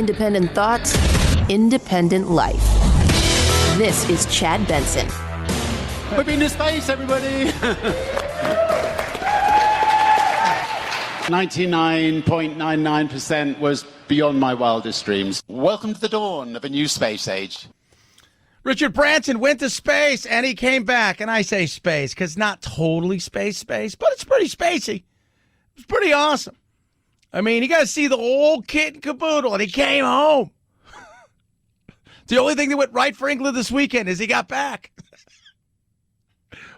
Independent thoughts, independent life. This is Chad Benson. We've been to space, everybody! 99.99% was beyond my wildest dreams. Welcome to the dawn of a new space age. Richard Branson went to space, and he came back. And I say space because not totally space, but it's pretty spacey. It's pretty awesome. I mean, you got to see the whole kit and caboodle, and he came home. The only thing that went right for England this weekend is he got back.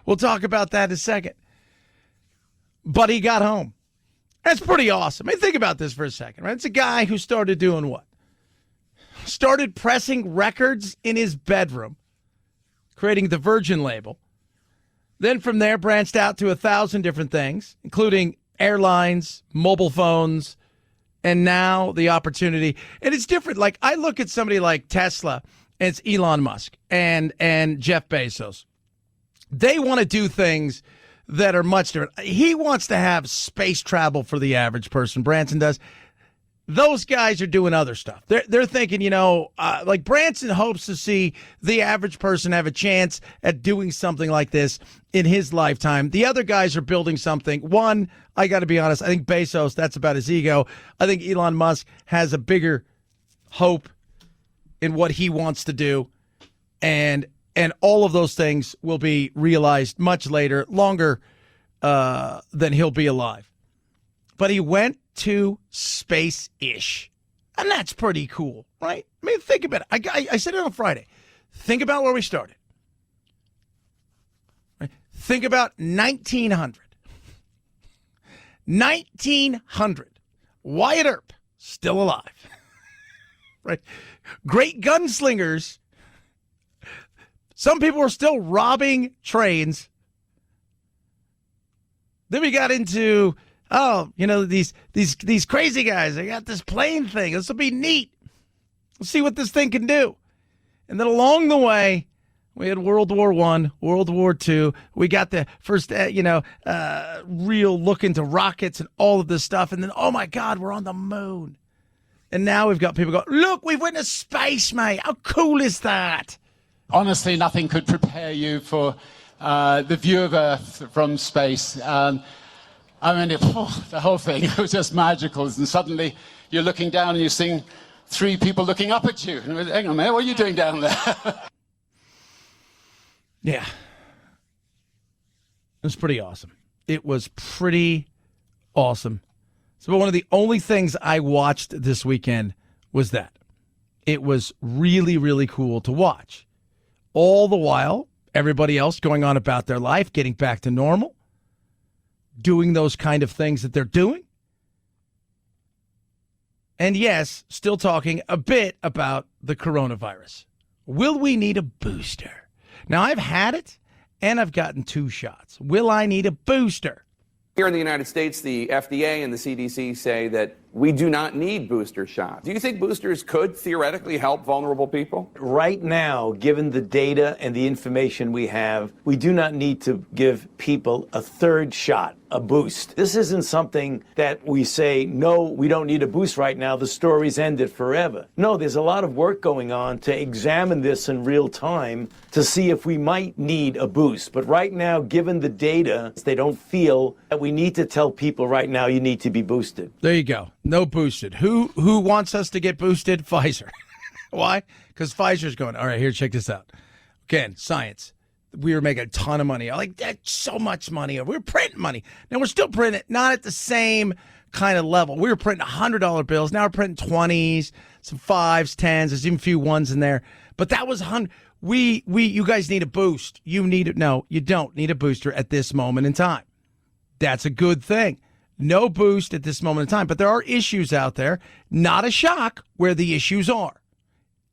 We'll talk about that in a second. But he got home. That's pretty awesome. I mean, think about this for a second, right? It's a guy who started doing what? Started pressing records in his bedroom, creating the Virgin label. Then from there, branched out to 1,000 different things, including airlines, mobile phones, and now the opportunity. And it's different. Like, I look at somebody like Tesla, and it's Elon Musk and Jeff Bezos. They want to do things that are much different. He wants to have space travel for the average person. Branson does. Those guys are doing other stuff. They're thinking, like Branson hopes to see the average person have a chance at doing something like this in his lifetime. The other guys are building something. One, I got to be honest, I think Bezos, that's about his ego. I think Elon Musk has a bigger hope in what he wants to do. And all of those things will be realized much later, longer than he'll be alive. But he went to space-ish. And that's pretty cool, right? I mean, think about it. I said it on Friday. Think about where we started. Right? Think about 1900. 1900. Wyatt Earp, still alive. Right? Great gunslingers. Some people were still robbing trains. Then we got into, these crazy guys. They got this plane thing. This will be neat. Let's see what this thing can do. And then along the way, we had World War I, World War II. We got the first, real look into rockets and all of this stuff. And then, oh, my God, we're on the moon. And now we've got people go, look, we've went to space, mate. How cool is that? Honestly, nothing could prepare you for the view of Earth from space. The whole thing was just magical. And suddenly you're looking down and you're seeing three people looking up at you. And hang on a minute, what are you doing down there? Yeah. It was pretty awesome. It was pretty awesome. So one of the only things I watched this weekend was that. It was really, really cool to watch. All the while, everybody else going on about their life, getting back to normal, doing those kind of things that they're doing. And yes, still talking a bit about the coronavirus. Will we need a booster? Now, I've had it, and I've gotten 2 shots. Will I need a booster? Here in the United States, the FDA and the CDC say that we do not need booster shots. Do you think boosters could theoretically help vulnerable people? Right now, given the data and the information we have, we do not need to give people a third shot, a boost. This isn't something that we say, no, we don't need a boost right now. The story's ended forever. No, there's a lot of work going on to examine this in real time to see if we might need a boost. But right now, given the data, they don't feel that we need to tell people right now you need to be boosted. There you go. No boosted. Who wants us to get boosted? Pfizer. Why? Because Pfizer's going, all right, here, check this out. Again, science. We were making a ton of money. Like, that's so much money. We were printing money. Now, we're still printing it, not at the same kind of level. We were printing $100 bills. Now we're printing 20s, some 5s, 10s. There's even a few 1s in there. But that was 100. You guys need a boost. No, you don't need a booster at this moment in time. That's a good thing. No boost at this moment in time. But there are issues out there. Not a shock where the issues are.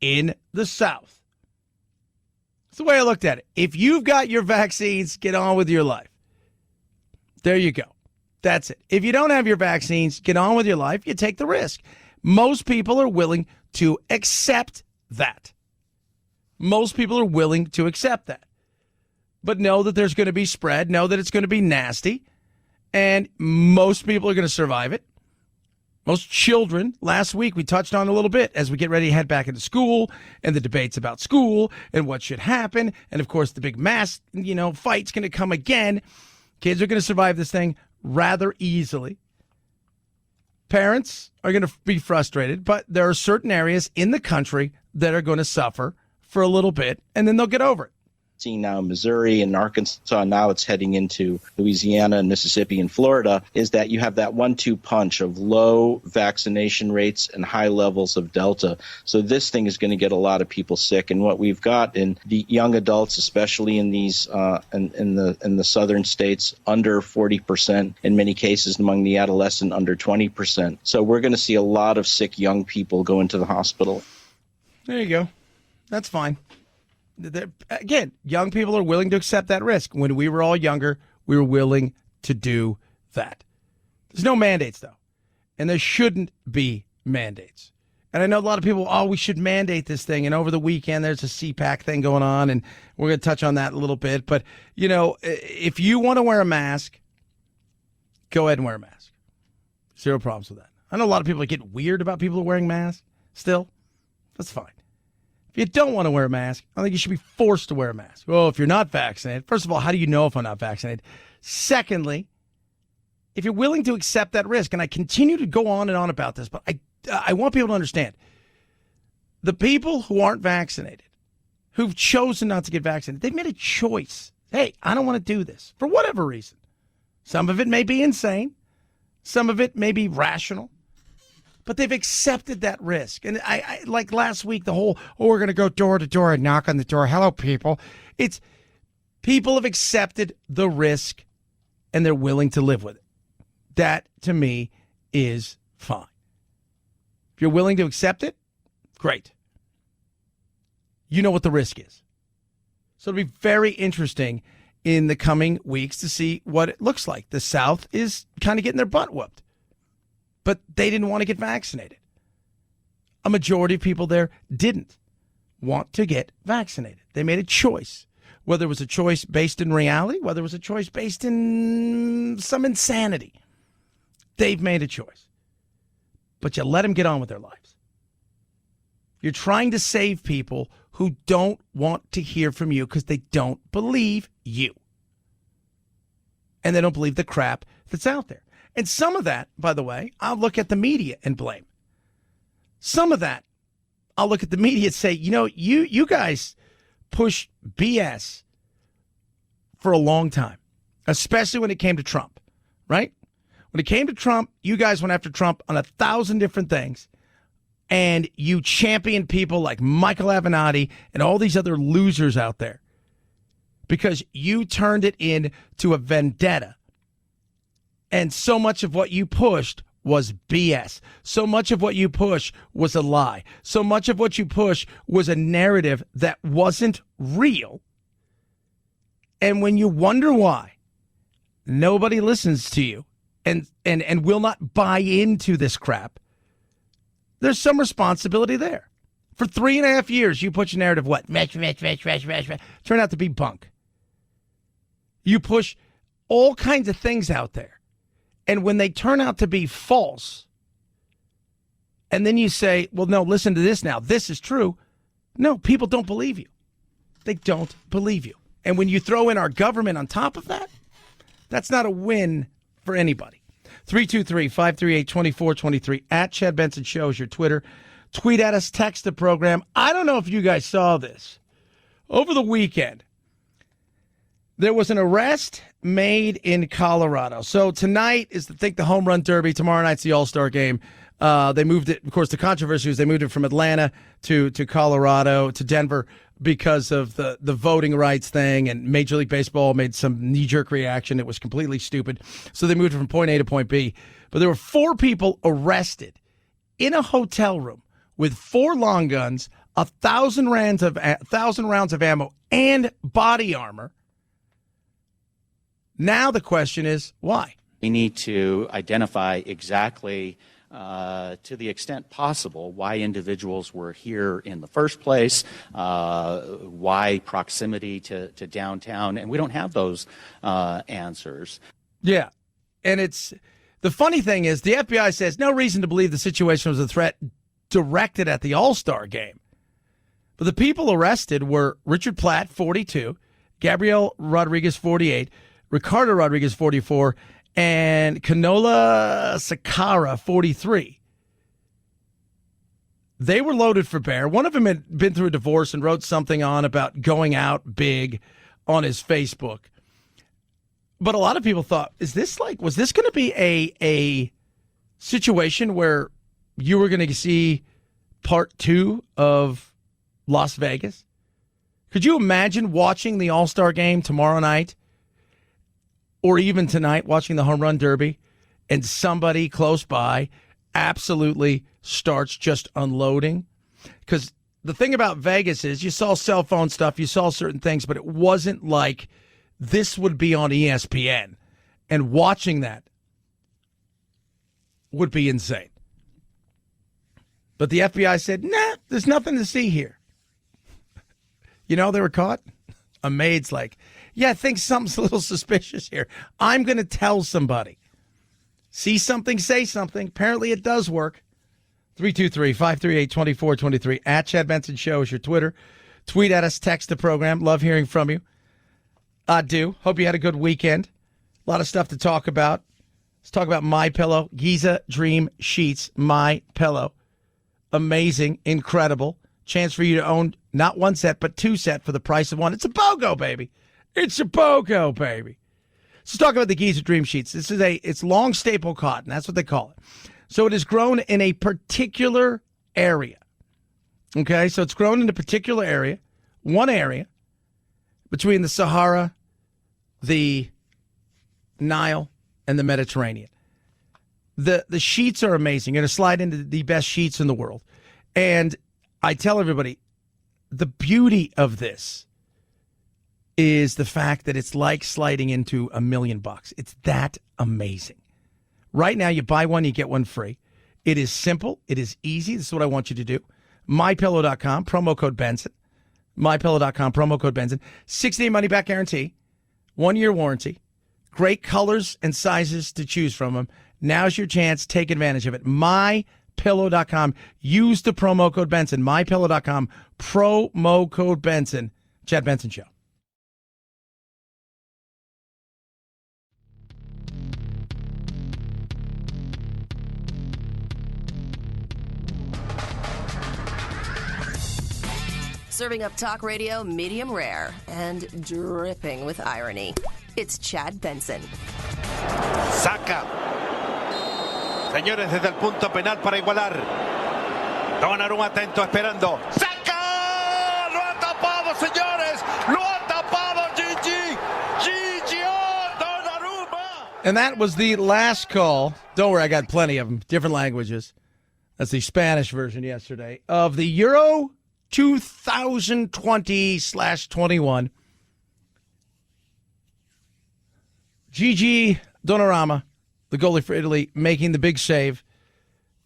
In the South. That's the way I looked at it. If you've got your vaccines, get on with your life. There you go. That's it. If you don't have your vaccines, get on with your life. You take the risk. Most people are willing to accept that. Most people are willing to accept that. But know that there's going to be spread. Know that it's going to be nasty. And most people are going to survive it. Most children, last week we touched on a little bit as we get ready to head back into school and the debates about school and what should happen. And, of course, the big mass, fight's going to come again. Kids are going to survive this thing rather easily. Parents are going to be frustrated, but there are certain areas in the country that are going to suffer for a little bit, and then they'll get over it. Seeing now in Missouri and Arkansas, now it's heading into Louisiana and Mississippi and Florida, is that you have that 1-2 punch of low vaccination rates and high levels of Delta. So this thing is going to get a lot of people sick. And what we've got in the young adults, especially in these in the southern states, under 40%, in many cases among the adolescent, under 20%. So we're going to see a lot of sick young people go into the hospital. There you go. That's fine. Again, young people are willing to accept that risk. When we were all younger, we were willing to do that. There's no mandates, though, and there shouldn't be mandates. And I know a lot of people, we should mandate this thing. And over the weekend, there's a CPAC thing going on, and we're going to touch on that a little bit. But, if you want to wear a mask, go ahead and wear a mask. Zero problems with that. I know a lot of people get weird about people wearing masks still. That's fine. If you don't want to wear a mask, I think you should be forced to wear a mask. Well, if you're not vaccinated, first of all, how do you know if I'm not vaccinated? Secondly, if you're willing to accept that risk, and I continue to go on and on about this, but I want people to understand, the people who aren't vaccinated, who've chosen not to get vaccinated, they've made a choice. Hey, I don't want to do this for whatever reason. Some of it may be insane. Some of it may be rational. But they've accepted that risk. And I like last week, the whole, we're going to go door to door and knock on the door. Hello, people. It's people have accepted the risk and they're willing to live with it. That, to me, is fine. If you're willing to accept it, great. You know what the risk is. So it'll be very interesting in the coming weeks to see what it looks like. The South is kind of getting their butt whooped. But they didn't want to get vaccinated. A majority of people there didn't want to get vaccinated. They made a choice, whether it was a choice based in reality, whether it was a choice based in some insanity. They've made a choice. But you let them get on with their lives. You're trying to save people who don't want to hear from you because they don't believe you. And they don't believe the crap that's out there. And some of that, by the way, I'll look at the media and blame. Some of that, I'll look at the media and say, you guys push BS for a long time, especially when it came to Trump, right? When it came to Trump, you guys went after Trump on 1,000 different things, and you championed people like Michael Avenatti and all these other losers out there because you turned it into a vendetta. And so much of what you pushed was BS. So much of what you pushed was a lie. So much of what you pushed was a narrative that wasn't real. And when you wonder why nobody listens to you and will not buy into this crap, there's some responsibility there. For 3.5 years, you push a narrative, what? Mesh. Turned out to be bunk. You push all kinds of things out there. And when they turn out to be false, and then you say, well, no, listen to this now. This is true. No, people don't believe you. They don't believe you. And when you throw in our government on top of that, that's not a win for anybody. 323-538-2423 at Chad Benson Show is your Twitter. Tweet at us, text the program. I don't know if you guys saw this. Over the weekend, there was an arrest made in Colorado. So tonight is, the home run derby. Tomorrow night's the All-Star Game. They moved it, of course, the controversy was they moved it from Atlanta to Colorado, to Denver, because of the voting rights thing, and Major League Baseball made some knee-jerk reaction. It was completely stupid. So they moved it from point A to point B. But there were 4 people arrested in a hotel room with 4 long guns, 1,000 rounds of ammo, and body armor. Now the question is, why? We need to identify exactly, to the extent possible, why individuals were here in the first place, why proximity to downtown, and we don't have those answers. Yeah, and it's The funny thing is the FBI says no reason to believe the situation was a threat directed at the All-Star Game. But the people arrested were Richard Platt, 42, Gabriel Rodriguez, 48, Ricardo Rodriguez, 44, and Canola Sakara, 43. They were loaded for bear. One of them had been through a divorce and wrote something on about going out big on his Facebook. But a lot of people thought, was this going to be a situation where you were going to see part 2 of Las Vegas? Could you imagine watching the All-Star Game tomorrow night or even tonight, watching the Home Run Derby, and somebody close by absolutely starts just unloading? Because the thing about Vegas is you saw cell phone stuff, you saw certain things, but it wasn't like this would be on ESPN. And watching that would be insane. But the FBI said, nah, there's nothing to see here. You know, they were caught. A maid's like, yeah, I think something's a little suspicious here. I'm going to tell somebody. See something, say something. Apparently it does work. 323-538-2423. At Chad Benson Show is your Twitter. Tweet at us, text the program. Love hearing from you. I do. Hope you had a good weekend. A lot of stuff to talk about. Let's talk about MyPillow. Giza Dream Sheets. MyPillow. Amazing. Incredible. Chance for you to own not one set, but 2 sets for the price of one. It's a BOGO, baby. It's a BOGO, baby. Let's talk about the Giza Dream Sheets. It's long staple cotton. That's what they call it. So it is grown in a particular area. Okay, so it's grown in a particular area, one area, between the Sahara, the Nile, and the Mediterranean. The sheets are amazing. You're going to slide into the best sheets in the world. And I tell everybody, the beauty of this is the fact that it's like sliding into $1 million. It's that amazing. Right now, you buy one, you get one free. It is simple. It is easy. This is what I want you to do. MyPillow.com, promo code Benson. MyPillow.com, promo code Benson. 60-day money-back guarantee. 1-year warranty. Great colors and sizes to choose from them. Now's your chance. Take advantage of it. MyPillow.com. Use the promo code Benson. MyPillow.com, promo code Benson. Chad Benson Show. Serving up talk radio medium rare and dripping with irony. It's Chad Benson. Saca. Señores, desde el punto penal para igualar. Donnarumma atento esperando. ¡Saca! ¡Lo ha tapado, señores! ¡Lo ha tapado, Gigi! ¡Gigi Donnarumma! And that was the last call. Don't worry, I got plenty of them. Different languages. That's the Spanish version yesterday of the Euro 2020/21. Gigi Donnarumma, the goalie for Italy, making the big save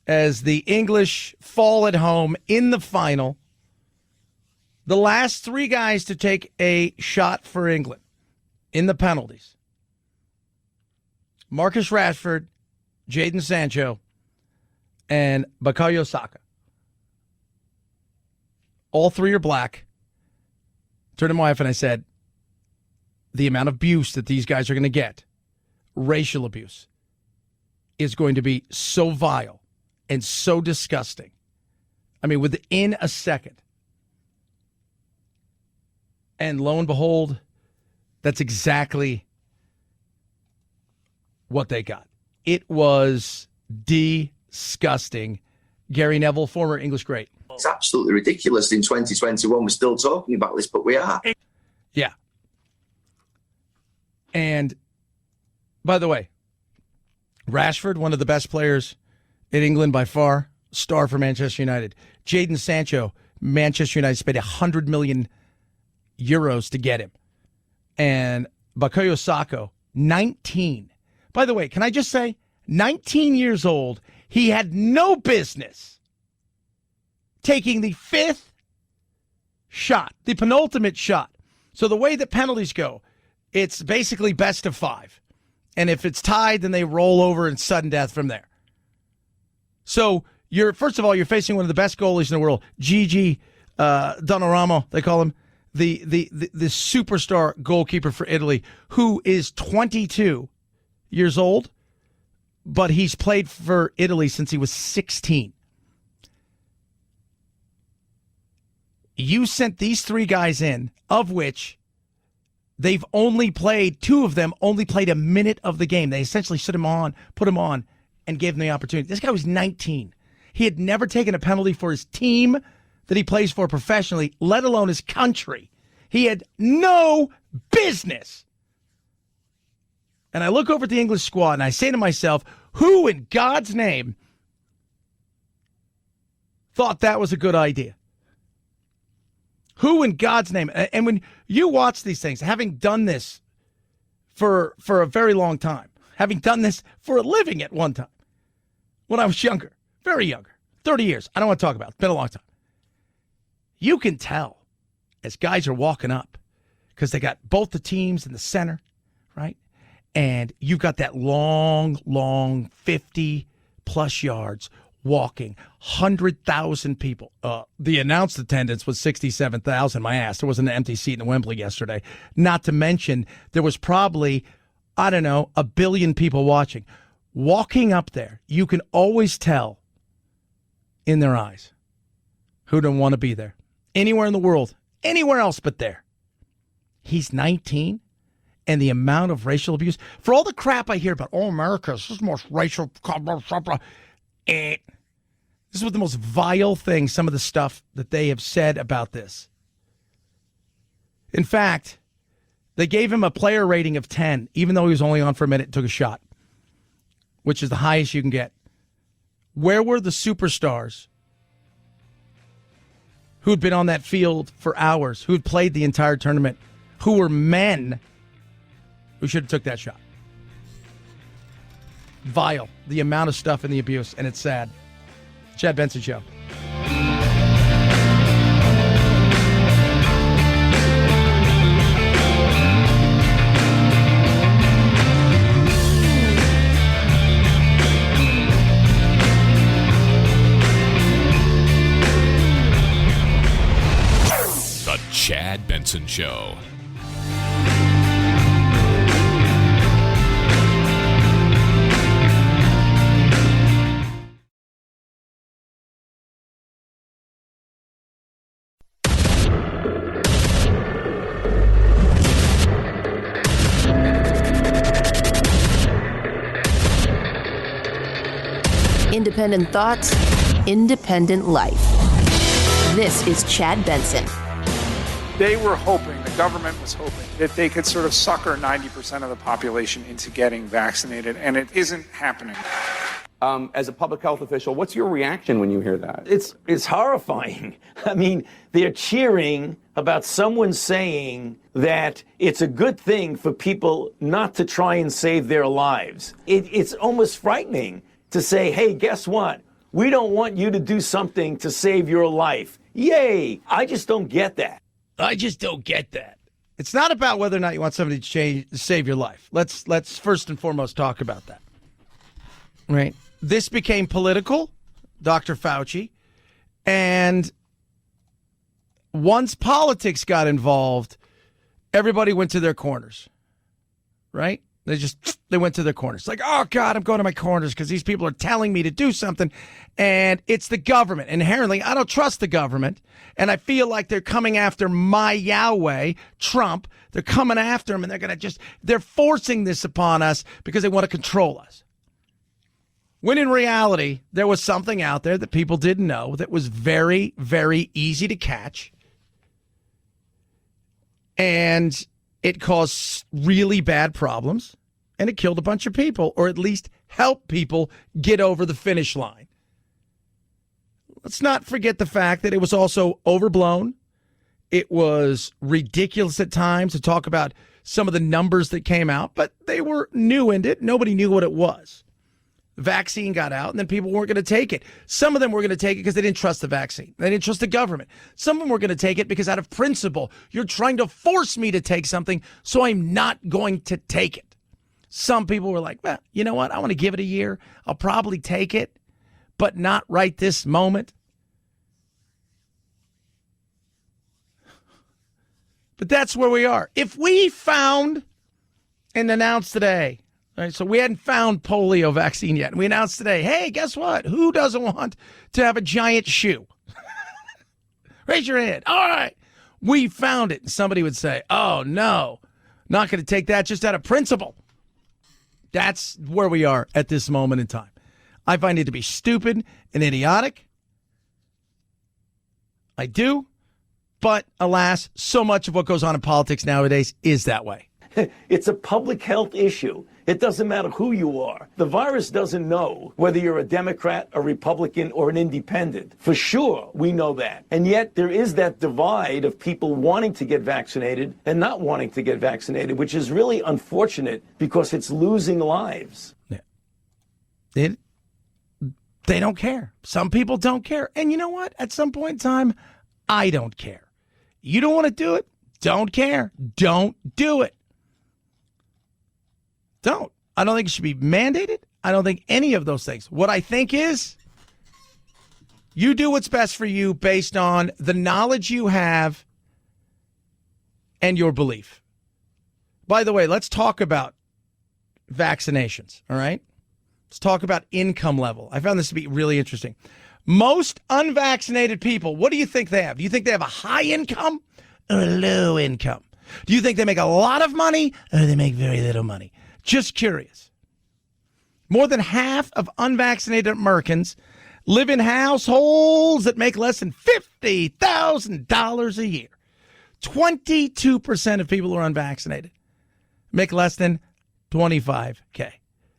as the English fall at home in the final. The last 3 guys to take a shot for England in the penalties: Marcus Rashford, Jadon Sancho, and Bukayo Saka. All 3 are black. Turned to my wife and I said, the amount of abuse that these guys are going to get, racial abuse, is going to be so vile and so disgusting. I mean, within a second. And lo and behold, that's exactly what they got. It was disgusting. Gary Neville, former English great. It's absolutely ridiculous. In 2021, we're still talking about this, but we are. Yeah. And by the way, Rashford, one of the best players in England by far, star for Manchester United. Jadon Sancho, Manchester United spent 100 million euros to get him. And Bukayo Saka, 19. By the way, can I just say, 19 years old, he had no business taking the 5th shot, the penultimate shot. So the way that penalties go, it's basically best of 5. And if it's tied, then they roll over and sudden death from there. So first of all, you're facing one of the best goalies in the world, Gigi Donnarumma, they call him, the superstar goalkeeper for Italy, who is 22 years old, but he's played for Italy since he was 16. You sent these three guys in, of which they've only played, two of them only played a minute of the game. They essentially put him on, and gave him the opportunity. This guy was 19. He had never taken a penalty for his team that he plays for professionally, let alone his country. He had no business. And I look over at the English squad and I say to myself, who in God's name thought that was a good idea? Who in God's name? And when you watch these things, having done this for a very long time, having done this for a living at one time, when I was younger, very younger, 30 years, I don't want to talk about it. It's been a long time. You can tell as guys are walking up because they got both the teams in the center, right? And you've got that long 50-plus yards walking, 100,000 people. The announced attendance was 67,000, my ass. There wasn't an empty seat in Wembley yesterday. Not to mention, there was probably, I don't know, 1 billion people watching. Walking up there, you can always tell in their eyes who don't want to be there. Anywhere in the world, anywhere else but there. He's 19, and the amount of racial abuse, for all the crap I hear about, America, this is the most racial, this is what the most vile thing, some of the stuff that they have said about this. In fact, they gave him a player rating of 10, even though he was only on for a minute and took a shot, which is the highest you can get. Where were the superstars who'd been on that field for hours, who'd played the entire tournament, who were men who should have took that shot? Vile, the amount of stuff and the abuse, and it's sad. Chad Benson Show. The Chad Benson Show. Independent thoughts, independent life. This is Chad Benson. They were hoping, the government was hoping, that they could sort of sucker 90% of the population into getting vaccinated, and it isn't happening. As a public health official, what's your reaction when you hear that? It's horrifying. I mean, they're cheering about someone saying that it's a good thing for people not to try and save their lives. It's almost frightening to say, hey, guess what? We don't want you to do something to save your life. Yay! I just don't get that. I just don't get that. It's not about whether or not you want somebody to save your life. Let's first and foremost talk about that. Right? This became political, Dr. Fauci, and once politics got involved, everybody went to their corners. Right? They went to their corners. Like, oh, God, I'm going to my corners because these people are telling me to do something. And it's the government. Inherently, I don't trust the government. And I feel like they're coming after my Yahweh, Trump. They're coming after him, and they're forcing this upon us because they want to control us. When in reality, there was something out there that people didn't know that was very, very easy to catch. And it caused really bad problems, and it killed a bunch of people, or at least helped people get over the finish line. Let's not forget the fact that it was also overblown. It was ridiculous at times to talk about some of the numbers that came out, but they were new in it. Nobody knew what it was. The vaccine got out, and then people weren't going to take it. Some of them were going to take it because they didn't trust the vaccine. They didn't trust the government. Some of them were going to take it because out of principle, you're trying to force me to take something, so I'm not going to take it. Some people were like, well, you know what? I want to give it a year. I'll probably take it, but not right this moment. But that's where we are. If we found and announced today, right, so we hadn't found polio vaccine yet, and we announced today, hey, guess what? Who doesn't want to have a giant shoe? Raise your hand. All right. We found it. And somebody would say, oh, no, not going to take that just out of principle. That's where we are at this moment in time. I find it to be stupid and idiotic. I do. But alas, so much of what goes on in politics nowadays is that way. It's a public health issue. It doesn't matter who you are. The virus doesn't know whether you're a Democrat, a Republican, or an independent. For sure, we know that. And yet there is that divide of people wanting to get vaccinated and not wanting to get vaccinated, which is really unfortunate because it's losing lives. Yeah. They don't care. Some people don't care. And you know what? At some point in time, I don't care. You don't want to do it? Don't care. Don't do it. Don't. I don't think it should be mandated. I don't think any of those things. What I think is you do what's best for you based on the knowledge you have and your belief. By the way, let's talk about vaccinations, all right? Let's talk about income level. I found this to be really interesting. Most unvaccinated people, what do you think they have? Do you think they have a high income or a low income? Do you think they make a lot of money or they make very little money? Just curious. More than half of unvaccinated Americans live in households that make less than $50,000 a year. 22% of people who are unvaccinated make less than $25K.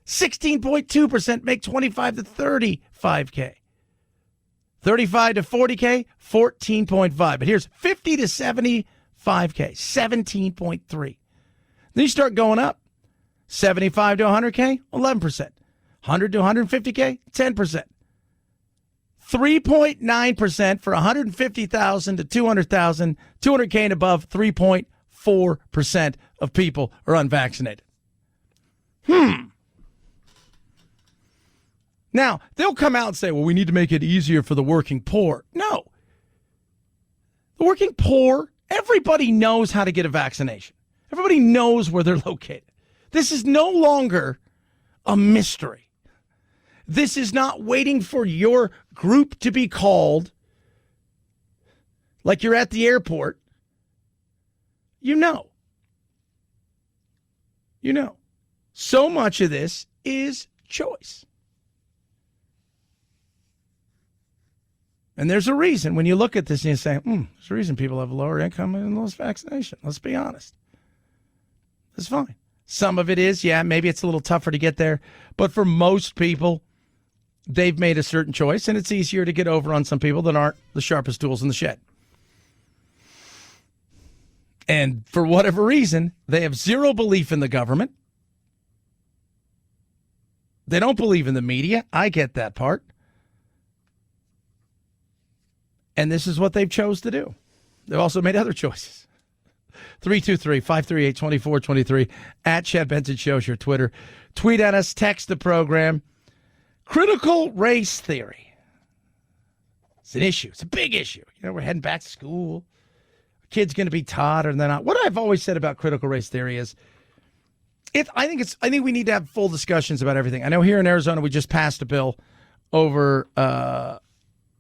16.2% make $25 to $35K. 35 to 40K, 14.5. But here's 50 to 75K, 17.3. Then you start going up. 75 to 100K, 11%. 100 to 150K, 10%. 3.9% for 150,000 to 200,000, 200K and above, 3.4% of people are unvaccinated. Now, they'll come out and say, well, we need to make it easier for the working poor. No. The working poor, everybody knows how to get a vaccination. Everybody knows where they're located. This is no longer a mystery. This is not waiting for your group to be called like you're at the airport. You know. You know. So much of this is choice. And there's a reason when you look at this and you say, there's a reason people have lower income and less vaccination. Let's be honest. That's fine. Some of it is, maybe it's a little tougher to get there. But for most people, they've made a certain choice, and it's easier to get over on some people that aren't the sharpest tools in the shed. And for whatever reason, they have zero belief in the government. They don't believe in the media. I get that part. And this is what they've chose to do. They've also made other choices. 323-538-2423 at Chad Benson Show is your Twitter. Tweet at us, text the program. Critical race theory. It's an issue. It's a big issue. You know, we're heading back to school. Kids going to be taught or they're not. What I've always said about critical race theory is I think we need to have full discussions about everything. I know here in Arizona we just passed a bill over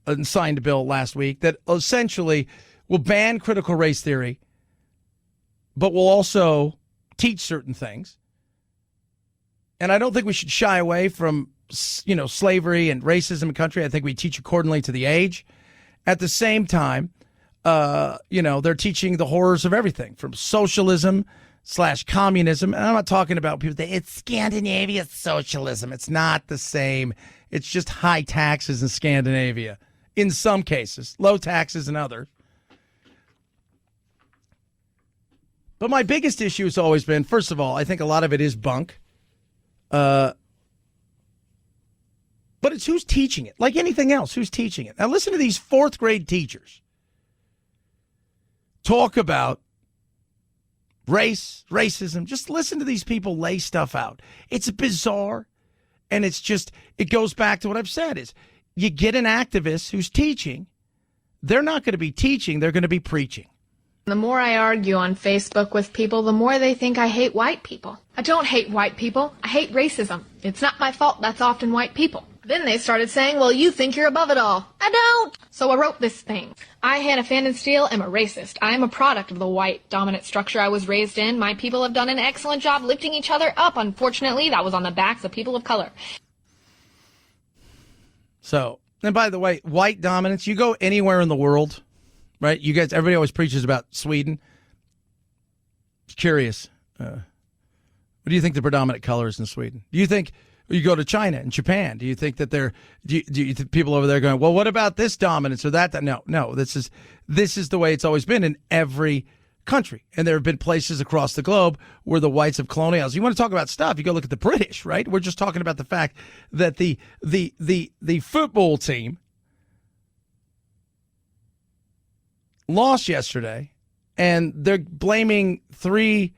and signed a bill last week that essentially will ban critical race theory, but will also teach certain things. And I don't think we should shy away from, slavery and racism in the country. I think we teach accordingly to the age. At the same time, they're teaching the horrors of everything from socialism / communism. And I'm not talking about people that it's Scandinavia socialism. It's not the same. It's just high taxes in Scandinavia. In some cases, low taxes in others. But my biggest issue has always been, first of all, I think a lot of it is bunk. But it's who's teaching it. Like anything else, who's teaching it? Now listen to these fourth grade teachers talk about racism. Just listen to these people lay stuff out. It's bizarre, and it goes back to what I've said is you get an activist who's teaching. They're not going to be teaching. They're going to be preaching. The more I argue on Facebook with people, the more they think I hate white people. I don't hate white people. I hate racism. It's not my fault. That's often white people. Then they started saying, well, you think you're above it all. I don't. So I wrote this thing. I, Hannah Fandensteel, am a racist. I am a product of the white dominant structure I was raised in. My people have done an excellent job lifting each other up. Unfortunately, that was on the backs of people of color. So, and by the way, white dominance, you go anywhere in the world, right? You guys, everybody always preaches about Sweden. Curious. What do you think the predominant color is in Sweden? Do you think you go to China and Japan? Do you think that do you think people over there going, well, what about this dominance or that? No. This is the way it's always been in every country. And there have been places across the globe where the whites have colonialized. You want to talk about stuff, you go look at the British, right? We're just talking about the fact that the football team lost yesterday, and they're blaming 3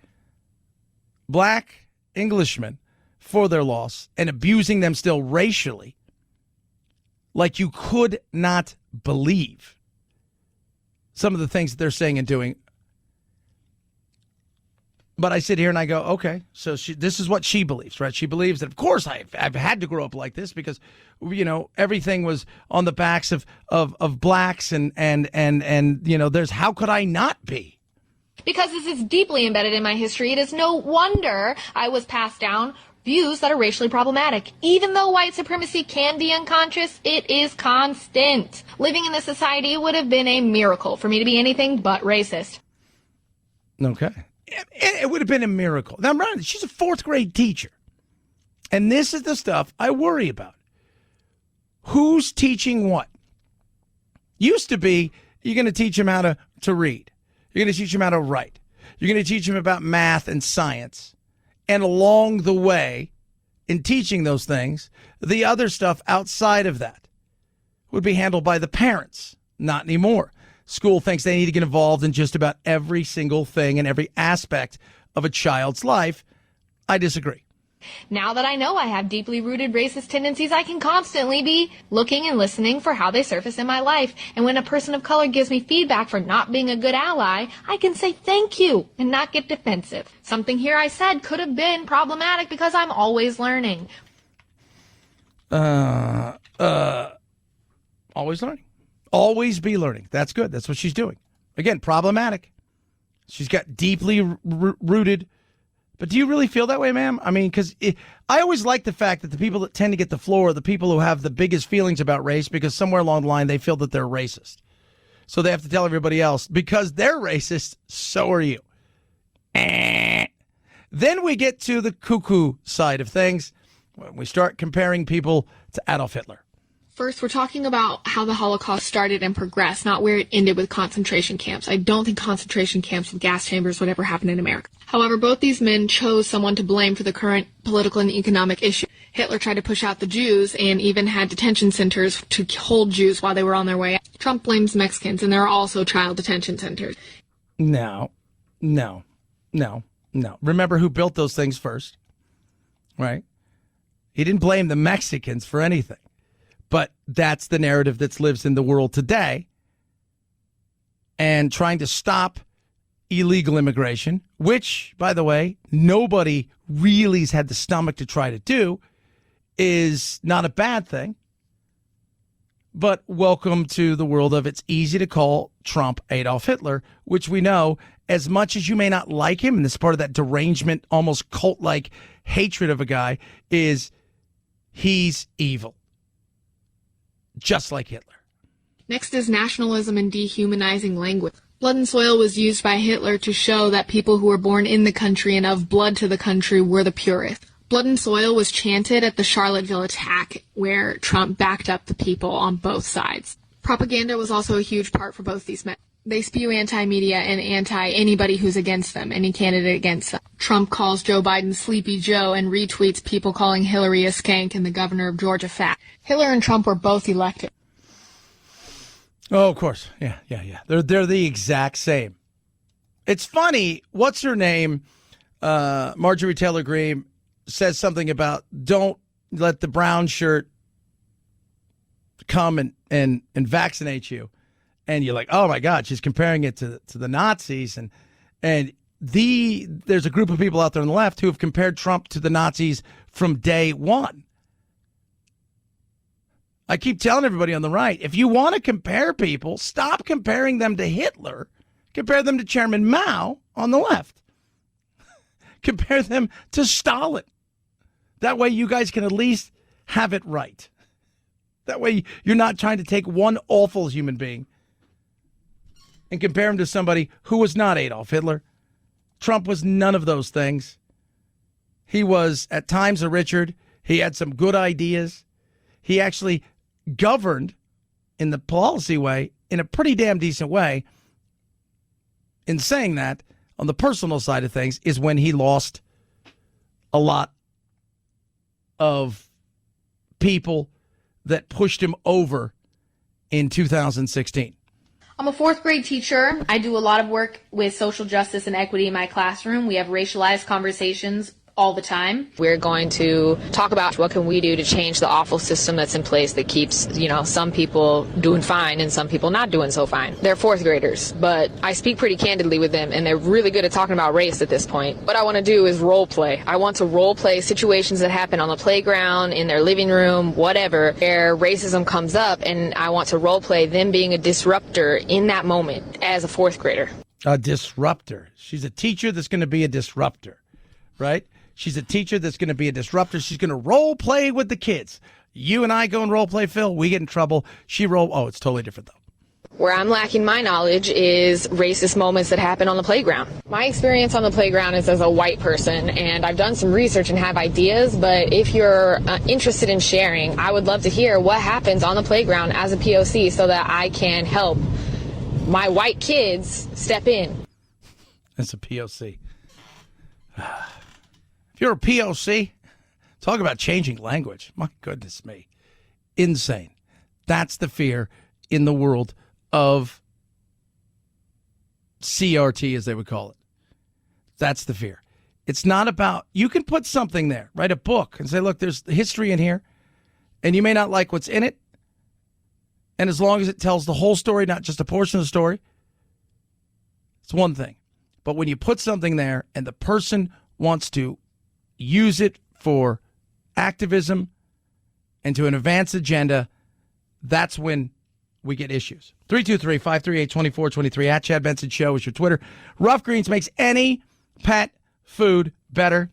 black Englishmen for their loss and abusing them still racially, like you could not believe some of the things that they're saying and doing. But I sit here and I go, okay, so this is what she believes, right? She believes that, of course, I've had to grow up like this because, everything was on the backs of blacks and there's, how could I not be? Because this is deeply embedded in my history, it is no wonder I was passed down views that are racially problematic. Even though white supremacy can be unconscious, it is constant. Living in this society would have been a miracle for me to be anything but racist. Okay. It would have been a miracle. Now, she's a 4th grade teacher. And this is the stuff I worry about. Who's teaching what? Used to be, you're going to teach them how to read. You're going to teach them how to write. You're going to teach them about math and science. And along the way, in teaching those things, the other stuff outside of that would be handled by the parents. Not anymore. School thinks they need to get involved in just about every single thing and every aspect of a child's life. I disagree. Now that I know I have deeply rooted racist tendencies, I can constantly be looking and listening for how they surface in my life. And when a person of color gives me feedback for not being a good ally, I can say thank you and not get defensive. Something here I said could have been problematic because I'm always learning. Always learning. Always be learning. That's good. That's what she's doing. Again, problematic. She's got deeply rooted. But do you really feel that way, ma'am? I mean, because I always like the fact that the people that tend to get the floor are the people who have the biggest feelings about race because somewhere along the line they feel that they're racist. So they have to tell everybody else, because they're racist, so are you. Then we get to the cuckoo side of things when we start comparing people to Adolf Hitler. First, we're talking about how the Holocaust started and progressed, not where it ended with concentration camps. I don't think concentration camps with gas chambers would ever happen in America. However, both these men chose someone to blame for the current political and economic issue. Hitler tried to push out the Jews and even had detention centers to hold Jews while they were on their way. Trump blames Mexicans, and there are also child detention centers. No. Remember who built those things first, right? He didn't blame the Mexicans for anything. But that's the narrative that lives in the world today. And trying to stop illegal immigration, which, by the way, nobody really has had the stomach to try to do, is not a bad thing. But welcome to the world of it's easy to call Trump Adolf Hitler, which we know, as much as you may not like him, and this is part of that derangement, almost cult-like hatred of a guy, is he's evil. Just like Hitler. Next is nationalism and dehumanizing language. Blood and soil was used by Hitler to show that people who were born in the country and of blood to the country were the purest. Blood and soil was chanted at the Charlottesville attack, where Trump backed up the people on both sides. Propaganda was also a huge part for both these men. They spew anti-media and anti-anybody who's against them, any candidate against them. Trump calls Joe Biden Sleepy Joe and retweets people calling Hillary a skank and the governor of Georgia fat. Hitler and Trump were both elected. Oh, of course. Yeah. They're the exact same. It's funny. What's her name? Marjorie Taylor Greene says something about don't let the brown shirt come and vaccinate you. And you're like, oh, my God, she's comparing it to the Nazis. And there's a group of people out there on the left who have compared Trump to the Nazis from day one. I keep telling everybody on the right, if you want to compare people, stop comparing them to Hitler. Compare them to Chairman Mao on the left. Compare them to Stalin. That way you guys can at least have it right. That way you're not trying to take one awful human being and compare him to somebody who was not Adolf Hitler. Trump was none of those things. He was at times a Richard. He had some good ideas. He actually governed in the policy way in a pretty damn decent way. In saying that, on the personal side of things, is when he lost a lot of people that pushed him over in 2016. I'm a fourth grade teacher. I do a lot of work with social justice and equity in my classroom. We have racialized conversations all the time. We're going to talk about what can we do to change the awful system that's in place that keeps, some people doing fine and some people not doing so fine. They're fourth graders, but I speak pretty candidly with them, and they're really good at talking about race at this point. What I want to do is role play. I want to role play situations that happen on the playground, in their living room, whatever, where racism comes up, and I want to role play them being a disruptor in that moment as a fourth grader. A disruptor. She's a teacher that's going to be a disruptor, right? She's a teacher that's going to be a disruptor. She's going to role play with the kids. You and I go and role play, Phil. We get in trouble. Oh, it's totally different, though. Where I'm lacking my knowledge is racist moments that happen on the playground. My experience on the playground is as a white person, and I've done some research and have ideas, but if you're interested in sharing, I would love to hear what happens on the playground as a POC so that I can help my white kids step in. That's a POC. If you're a POC, talk about changing language. My goodness me. Insane. That's the fear in the world of CRT, as they would call it. That's the fear. It's not about, you can put something there, write a book and say, look, there's history in here, and you may not like what's in it. And as long as it tells the whole story, not just a portion of the story, it's one thing. But when you put something there and the person wants to use it for activism and to an advanced agenda, that's when we get issues. 323-538-2423 at Chad Benson Show is your Twitter. Rough Greens makes any pet food better.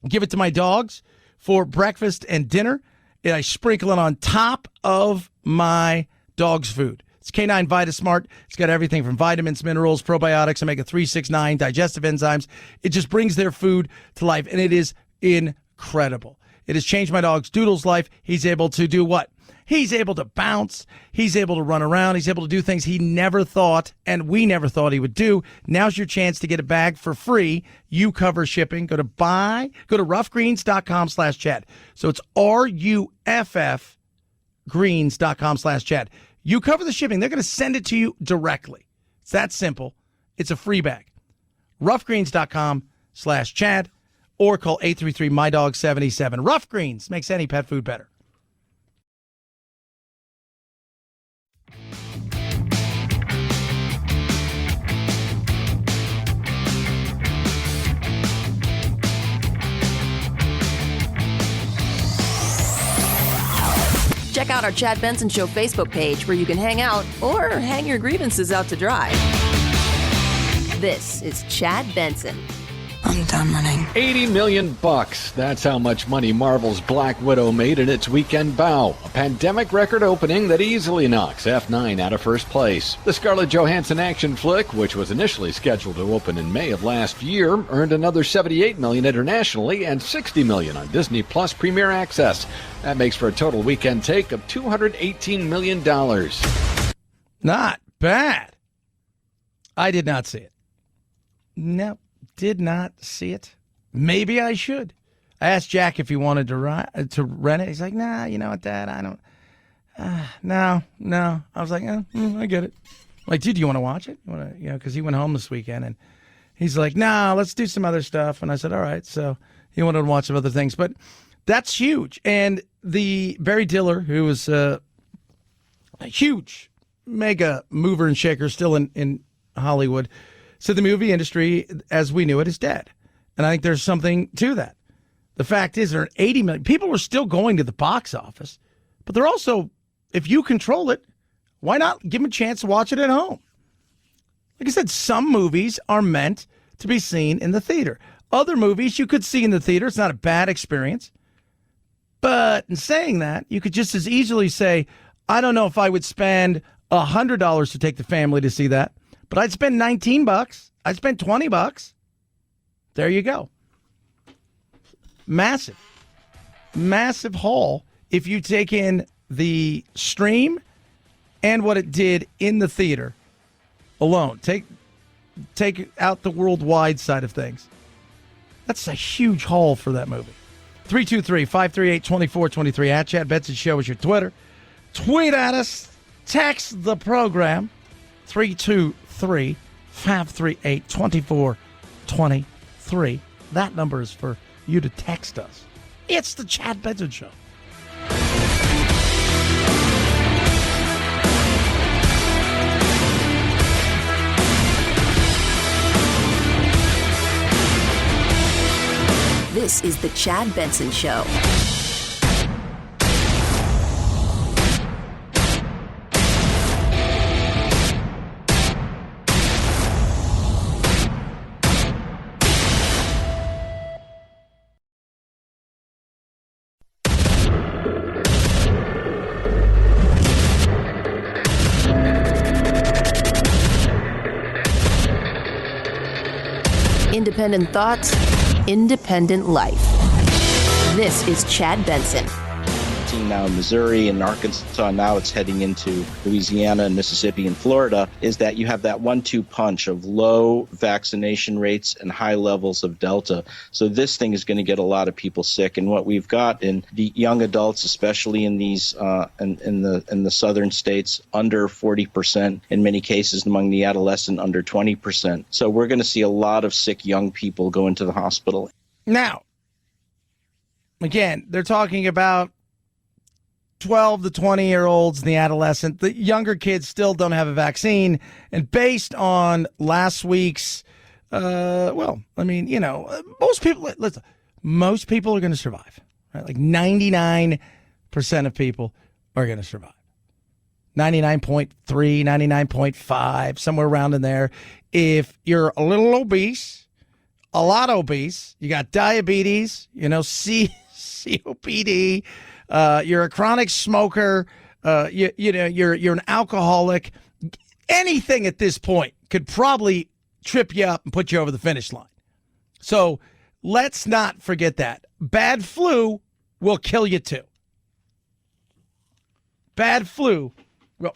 Give it to my dogs for breakfast and dinner, and I sprinkle it on top of my dog's food. It's K9 VitaSmart. It's got everything from vitamins, minerals, probiotics, omega-3, 6, 9, digestive enzymes. It just brings their food to life, and it is incredible. It has changed my dog's Doodle's life. He's able to do what? He's able to bounce. He's able to run around. He's able to do things he never thought, and we never thought he would do. Now's your chance to get a bag for free. You cover shipping. Go to roughgreens.com/Chad. So it's RUFF greens.com/Chad. You cover the shipping. They're going to send it to you directly. It's that simple. It's a free bag. roughgreens.com/Chad or call 833-MyDog77. Rough Greens makes any pet food better. Check out our Chad Benson Show Facebook page where you can hang out or hang your grievances out to dry. This is Chad Benson. I'm done running. $80 million. That's how much money Marvel's Black Widow made in its weekend bow. A pandemic record opening that easily knocks F9 out of first place. The Scarlett Johansson action flick, which was initially scheduled to open in May of last year, earned another $78 million internationally and $60 million on Disney Plus Premier Access. That makes for a total weekend take of $218 million. Not bad. I did not see it. No. Did not see it. Maybe I should. I asked Jack if he wanted to rent it. He's like, nah, you know what, Dad, I don't. No. I was like, I get it. I'm like, dude, do you want to watch it? Because he went home this weekend, and He's like, nah, let's do some other stuff. And I said, all right. So he wanted to watch some other things. But that's huge. And the Barry Diller, who was a huge mega mover and shaker still in Hollywood, said the movie industry, as we knew it, is dead. And I think there's something to that. The fact is, there are 80 million. People were still going to the box office. But they're also, if you control it, why not give them a chance to watch it at home? Like I said, some movies are meant to be seen in the theater. Other movies you could see in the theater. It's not a bad experience. But in saying that, you could just as easily say, I don't know if I would spend $100 to take the family to see that, but I'd spend $19. I'd spend $20. There you go. Massive haul if you take in the stream and what it did in the theater alone. Take out the worldwide side of things. That's a huge haul for that movie. 323-538-2423 at Chad Benson Show is your Twitter. Tweet at us. Text the program. 323-538-2423. That number is for you to text us. It's the Chad Benson Show. This is the Chad Benson Show. Independent thoughts, independent life. This is Chad Benson. Now in Missouri and Arkansas, now it's heading into Louisiana and Mississippi and Florida, is that you have that 1-2 punch of low vaccination rates and high levels of Delta. So this thing is going to get a lot of people sick. And what we've got in the young adults, especially in these in the southern states, under 40%, in many cases among the adolescent, under 20%. So we're going to see a lot of sick young people go into the hospital. Now, again, they're talking about 12 to 20-year-olds and the adolescent. The younger kids still don't have a vaccine. And based on last week's, most people are going to survive. Right? Like 99% of people are going to survive. 99.3, 99.5, somewhere around in there. If you're a little obese, a lot obese, you got diabetes, COPD, you're a chronic smoker, you're an alcoholic. Anything at this point could probably trip you up and put you over the finish line. So let's not forget that. Bad flu will kill you too. Bad flu will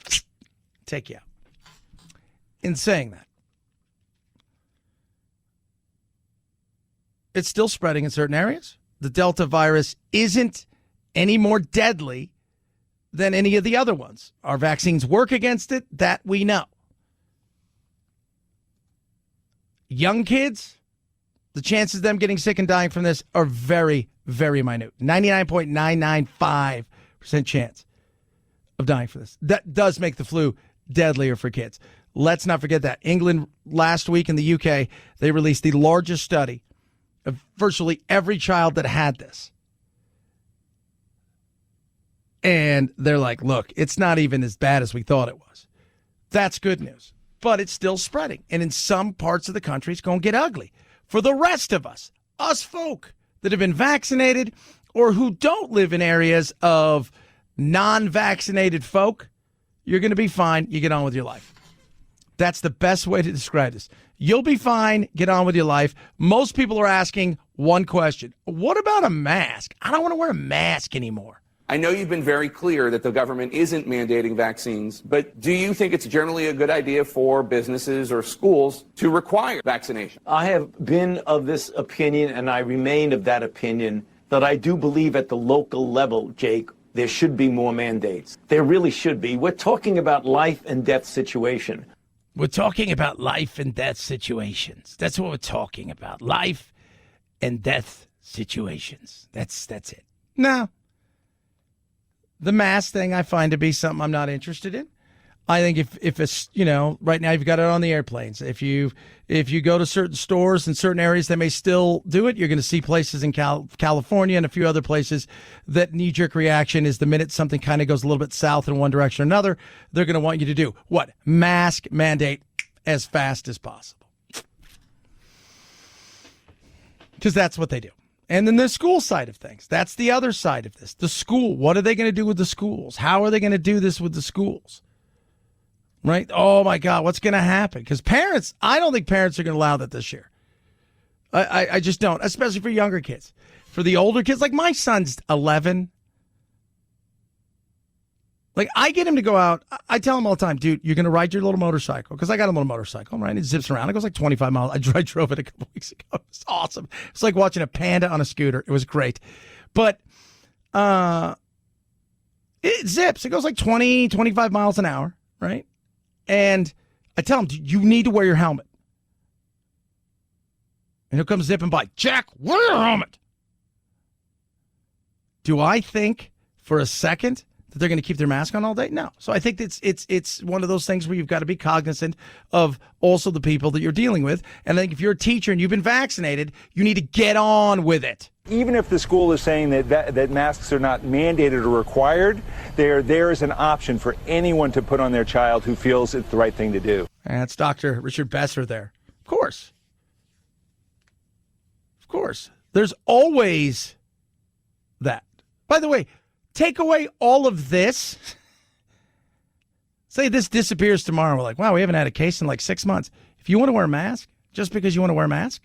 take you out. In saying that, it's still spreading in certain areas. The Delta virus isn't any more deadly than any of the other ones. Our vaccines work against it, that we know. Young kids, the chances of them getting sick and dying from this are very, very minute. 99.995% chance of dying from this. That does make the flu deadlier for kids. Let's not forget that. England last week in the UK, they released the largest study of virtually every child that had this. And they're like, look, it's not even as bad as we thought it was. That's good news. But it's still spreading. And in some parts of the country, it's going to get ugly. For the rest of us folk that have been vaccinated or who don't live in areas of non-vaccinated folk, you're going to be fine. You get on with your life. That's the best way to describe this. You'll be fine. Get on with your life. Most people are asking one question. What about a mask? I don't want to wear a mask anymore. I know you've been very clear that the government isn't mandating vaccines, but do you think it's generally a good idea for businesses or schools to require vaccination? I have been of this opinion, and I remain of that opinion, that I do believe at the local level, Jake, there should be more mandates. There really should be. We're talking about life and death situation. We're talking about life and death situations. That's what we're talking about. Life and death situations. That's it. Now, the mask thing I find to be something I'm not interested in. I think if it's, right now you've got it on the airplanes. If you go to certain stores in certain areas that may still do it, you're going to see places in California and a few other places that knee-jerk reaction is the minute something kind of goes a little bit south in one direction or another, they're going to want you to do what? Mask mandate as fast as possible. Because that's what they do. And then the school side of things. That's the other side of this. The school. What are they going to do with the schools? How are they going to do this with the schools? Right? Oh, my God, what's going to happen? Because I don't think parents are going to allow that this year. I just don't, especially for younger kids. For the older kids, like my son's 11. Like, I get him to go out. I tell him all the time, dude, you're going to ride your little motorcycle. Because I got a little motorcycle, right? It zips around. It goes like 25 miles. I drove it a couple weeks ago. It was awesome. It's like watching a panda on a scooter. It was great. But it zips. It goes like 20, 25 miles an hour, right? And I tell him, you need to wear your helmet. And he'll come zipping by. Jack, wear your helmet. Do I think for a second that they're going to keep their mask on all day? No. So I think it's one of those things where you've got to be cognizant of also the people that you're dealing with. And I think if you're a teacher and you've been vaccinated, you need to get on with it. Even if the school is saying that masks are not mandated or required, there is an option for anyone to put on their child who feels it's the right thing to do. And that's Dr. Richard Besser there. Of course. Of course. There's always that. By the way, take away all of this. Say this disappears tomorrow. We're like, wow, we haven't had a case in like 6 months. If you want to wear a mask, just because you want to wear a mask,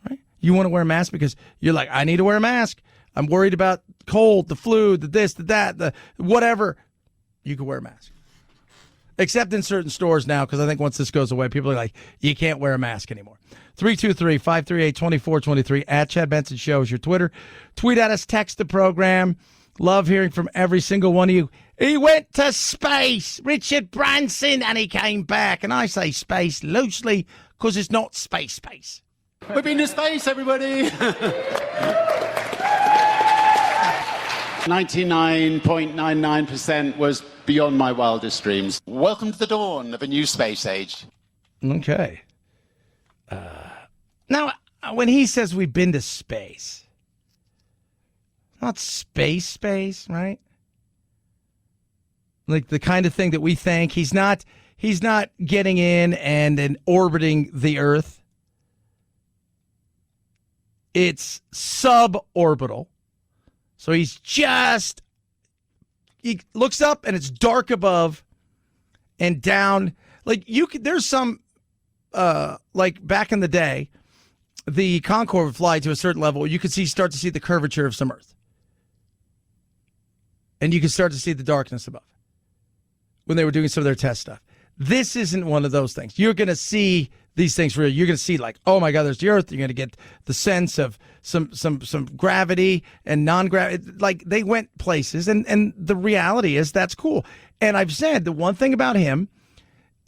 right? You want to wear a mask because you're like, I need to wear a mask. I'm worried about cold, the flu, the this, the that, the whatever. You can wear a mask. Except in certain stores now, because I think once this goes away, people are like, you can't wear a mask anymore. 323-538-2423 at Chad Benson Show is your Twitter. Tweet at us, text the program. Love hearing from every single one of you. He went to space, Richard Branson, and he came back. And I say space loosely because it's not space. We've been to space, everybody. 99.99% was beyond my wildest dreams. Welcome to the dawn of a new space age. Okay. Now, when he says we've been to space, not space, right? Like the kind of thing that we think. He's not getting in and orbiting the Earth. It's suborbital. So he looks up and it's dark above and down. Like there's some, like back in the day, the Concorde would fly to a certain level. You could start to see the curvature of some Earth. And you can start to see the darkness above when they were doing some of their test stuff. This isn't one of those things. You're going to see these things real. You're going to see like, oh my God, there's the Earth. You're going to get the sense of some gravity and non-gravity. Like they went places, and the reality is that's cool. And I've said the one thing about him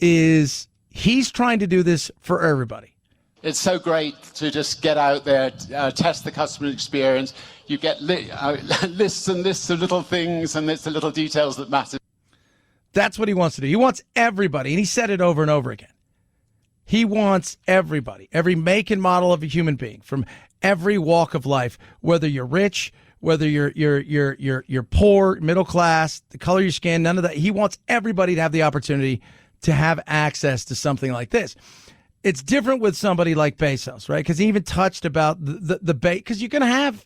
is he's trying to do this for everybody. It's so great to just get out there, test the customer experience. You get lists and lists of little things, and it's the little details that matter. That's what he wants to do. He wants everybody, and he said it over and over again. He wants everybody, every make and model of a human being, from every walk of life, whether you're rich, whether you're poor, middle class, the color of your skin, none of that. He wants everybody to have the opportunity to have access to something like this. It's different with somebody like Bezos, right? Because he even touched about the because you're going to have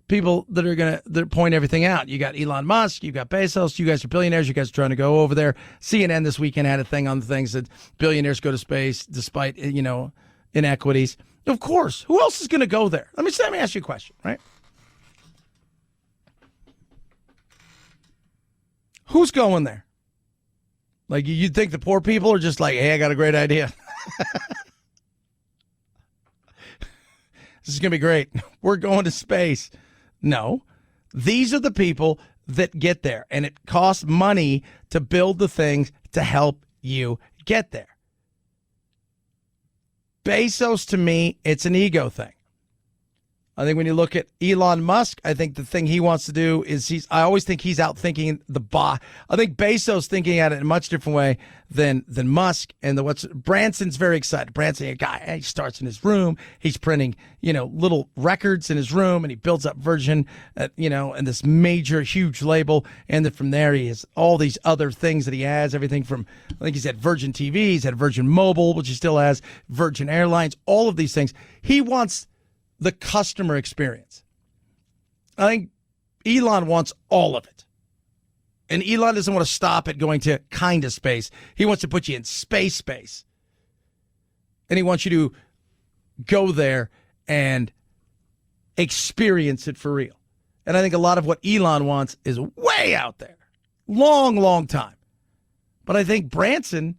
people that are going to point everything out. You got Elon Musk, you got Bezos, you guys are billionaires, you guys are trying to go over there. CNN this weekend had a thing on the things that billionaires go to space despite, inequities. Of course. Who else is going to go there? Let me ask you a question, right? Who's going there? Like, you'd think the poor people are just like, hey, I got a great idea. This is going to be great. We're going to space. No, these are the people that get there, and it costs money to build the things to help you get there. Bezos, to me, it's an ego thing. I think when you look at Elon Musk, I think the thing he wants to do is I always think he's out thinking the bot. I think Bezos thinking at it in a much different way than Musk. And Branson's very excited. Branson, a guy, he starts in his room. He's printing, little records in his room, and he builds up Virgin, and this major, huge label. And then from there, he has all these other things that he has. Everything from, I think he's had Virgin TV, he's had Virgin Mobile, which he still has, Virgin Airlines, all of these things. He wants the customer experience. I think Elon wants all of it. And Elon doesn't want to stop at going to kind of space. He wants to put you in space. And he wants you to go there and experience it for real. And I think a lot of what Elon wants is way out there. Long, long time. But I think Branson,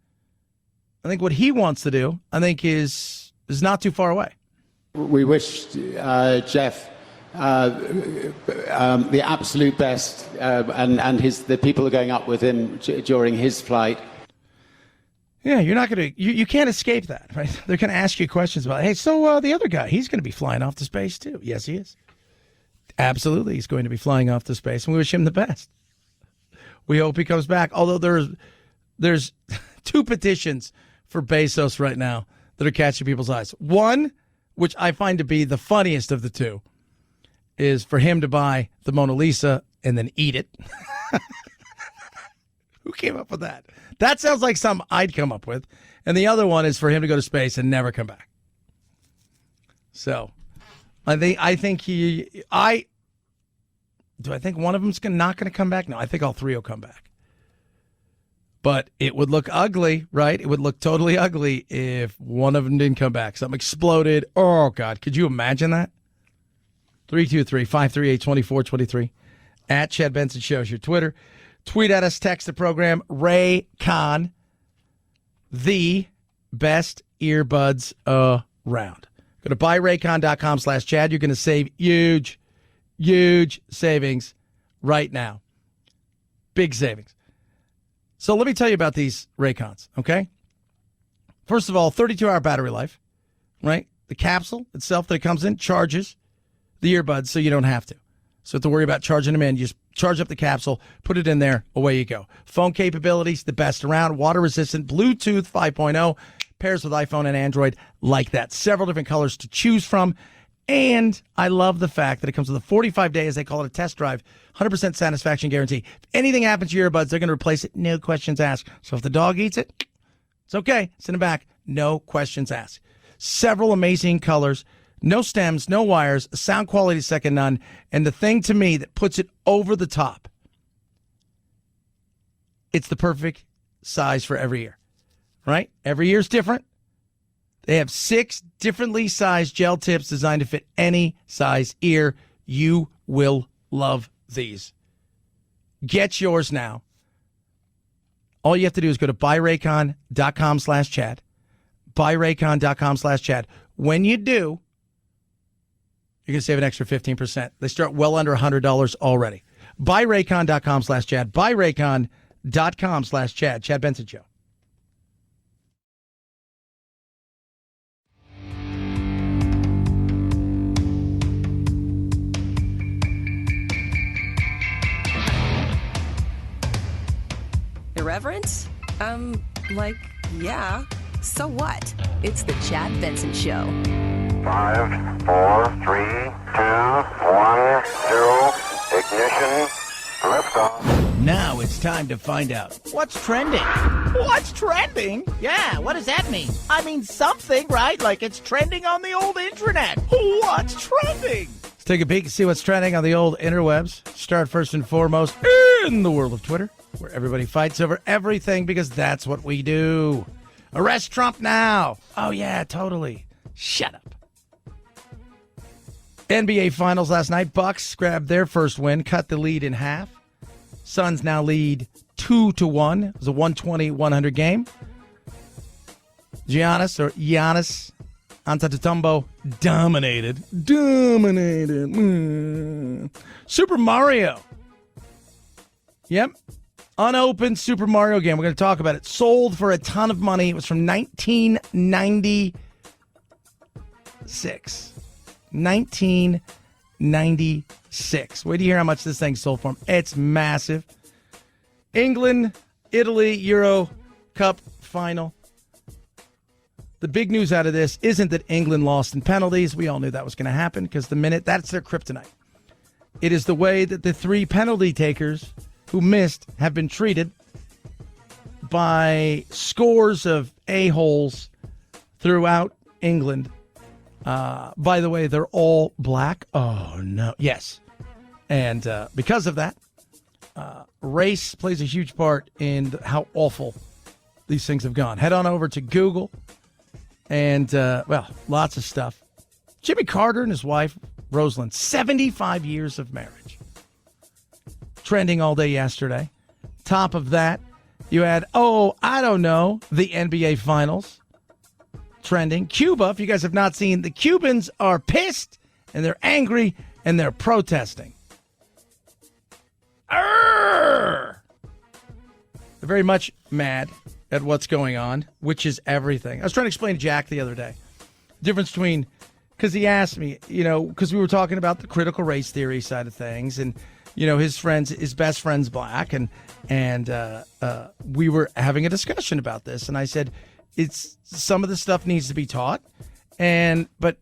what he wants to do, is not too far away. We wish Jeff the absolute best, and the people who are going up with him during his flight. Yeah, you're not going to, you can't escape that, right? They're going to ask you questions about, hey, so the other guy, he's going to be flying off to space too. Yes, he is. Absolutely, he's going to be flying off to space, and we wish him the best. We hope he comes back. Although there's 2 petitions for Bezos right now that are catching people's eyes. One, which I find to be the funniest of the 2, is for him to buy the Mona Lisa and then eat it. Who came up with that? That sounds like something I'd come up with. And the other one is for him to go to space and never come back. So, do I think one of them's not going to come back? No, I think all 3 will come back. But it would look ugly, right? It would look totally ugly if one of them didn't come back. Something exploded. Oh, God. Could you imagine that? 323-538-2423. At Chad Benson Show's your Twitter. Tweet at us, text the program. Ray Khan, the best earbuds around. Go to buyraycon.com/Chad. You're going to save huge, huge savings right now. Big savings. So let me tell you about these Raycons, okay? First of all, 32-hour battery life, right? The capsule itself that it comes in charges the earbuds so you don't have to. So you have to worry about charging them in. You just charge up the capsule, put it in there, away you go. Phone capabilities, the best around, water-resistant, Bluetooth 5.0, pairs with iPhone and Android like that. Several different colors to choose from. And I love the fact that it comes with a 45-day, as they call it, a test drive, 100% satisfaction guarantee. If anything happens to your earbuds, they're going to replace it, no questions asked. So if the dog eats it, it's okay. Send it back, no questions asked. Several amazing colors, no stems, no wires, sound quality second none. And the thing to me that puts it over the top, it's the perfect size for every ear, right? Every ear's different. They have 6 differently sized gel tips designed to fit any size ear. You will love these. Get yours now. All you have to do is go to buyraycon.com/Chad. Buyraycon.com/Chad. When you do, you're going to save an extra 15%. They start well under $100 already. Buyraycon.com/Chad. Buyraycon.com/Chad. Chad Benson Show. Irreverent? Yeah. So what? It's the Chad Benson Show. 5, 4, 3, 2, 1, 0, ignition, liftoff. Now it's time to find out what's trending. What's trending? Yeah, what does that mean? I mean something, right? Like it's trending on the old internet. What's trending? Let's take a peek and see what's trending on the old interwebs. Start first and foremost in the world of Twitter, where everybody fights over everything because that's what we do. Arrest Trump now. Oh, yeah, totally. Shut up. NBA Finals last night. Bucks grabbed their first win, cut the lead in half. Suns now lead 2-1. It was a 120-100 game. Giannis Antetokounmpo dominated. Super Mario. Yep. Unopened Super Mario game. We're going to talk about it. Sold for a ton of money. It was from 1996. 1996. Wait to hear how much this thing sold for. It's massive. England, Italy, Euro Cup final. The big news out of this isn't that England lost in penalties. We all knew that was going to happen because that's their kryptonite. It is the way that the 3 penalty takers who missed have been treated by scores of a-holes throughout England. By the way, they're all black. Oh, no. Yes. And because of that, race plays a huge part in how awful these things have gone. Head on over to Google and, lots of stuff. Jimmy Carter and his wife, Rosalind, 75 years of marriage. Trending all day yesterday. Top of that, you had, the NBA Finals. Trending. Cuba, if you guys have not seen, the Cubans are pissed, and they're angry, and they're protesting. They're very much mad at what's going on, which is everything. I was trying to explain to Jack the other day, the difference between, because he asked me, because we were talking about the critical race theory side of things, and his best friend's black, and we were having a discussion about this, and I said, it's some of the stuff needs to be taught, but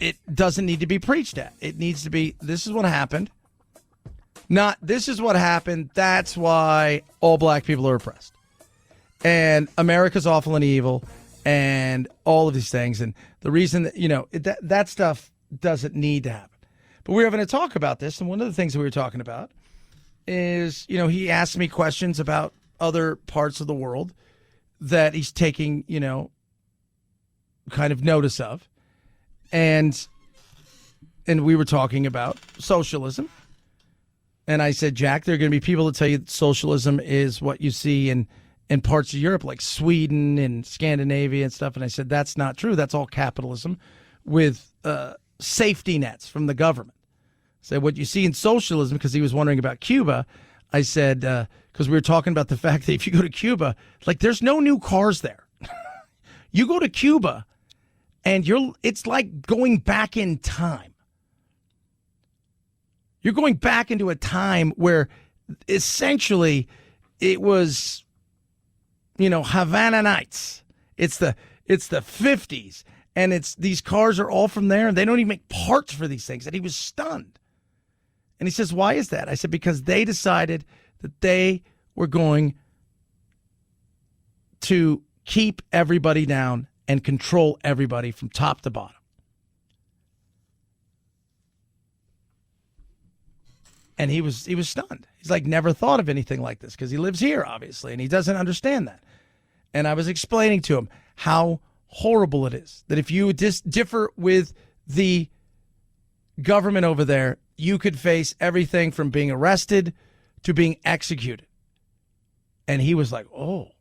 it doesn't need to be preached at. It needs to be, this is what happened, not this is what happened, that's why all black people are oppressed. And America's awful and evil, and all of these things, and the reason that, that stuff doesn't need to happen. But we're having to talk about this, and one of the things that we were talking about is, he asked me questions about other parts of the world that he's taking, kind of notice of. And we were talking about socialism. And I said, Jack, there are going to be people that tell you that socialism is what you see in parts of Europe, like Sweden and Scandinavia and stuff. And I said, that's not true. That's all capitalism with safety nets from the government. So what you see in socialism, because he was wondering about Cuba, I said, because we were talking about the fact that if you go to Cuba, like there's no new cars there. You go to Cuba and it's like going back in time. You're going back into a time where essentially it was, Havana Nights. It's the 50s, and these cars are all from there, and they don't even make parts for these things. And he was stunned. And he says, why is that? I said, because they decided that they were going to keep everybody down and control everybody from top to bottom. And he was stunned. He's like, never thought of anything like this, because he lives here, obviously, and he doesn't understand that. And I was explaining to him how horrible it is that if you differ with the government over there, you could face everything from being arrested to being executed. And he was like, oh,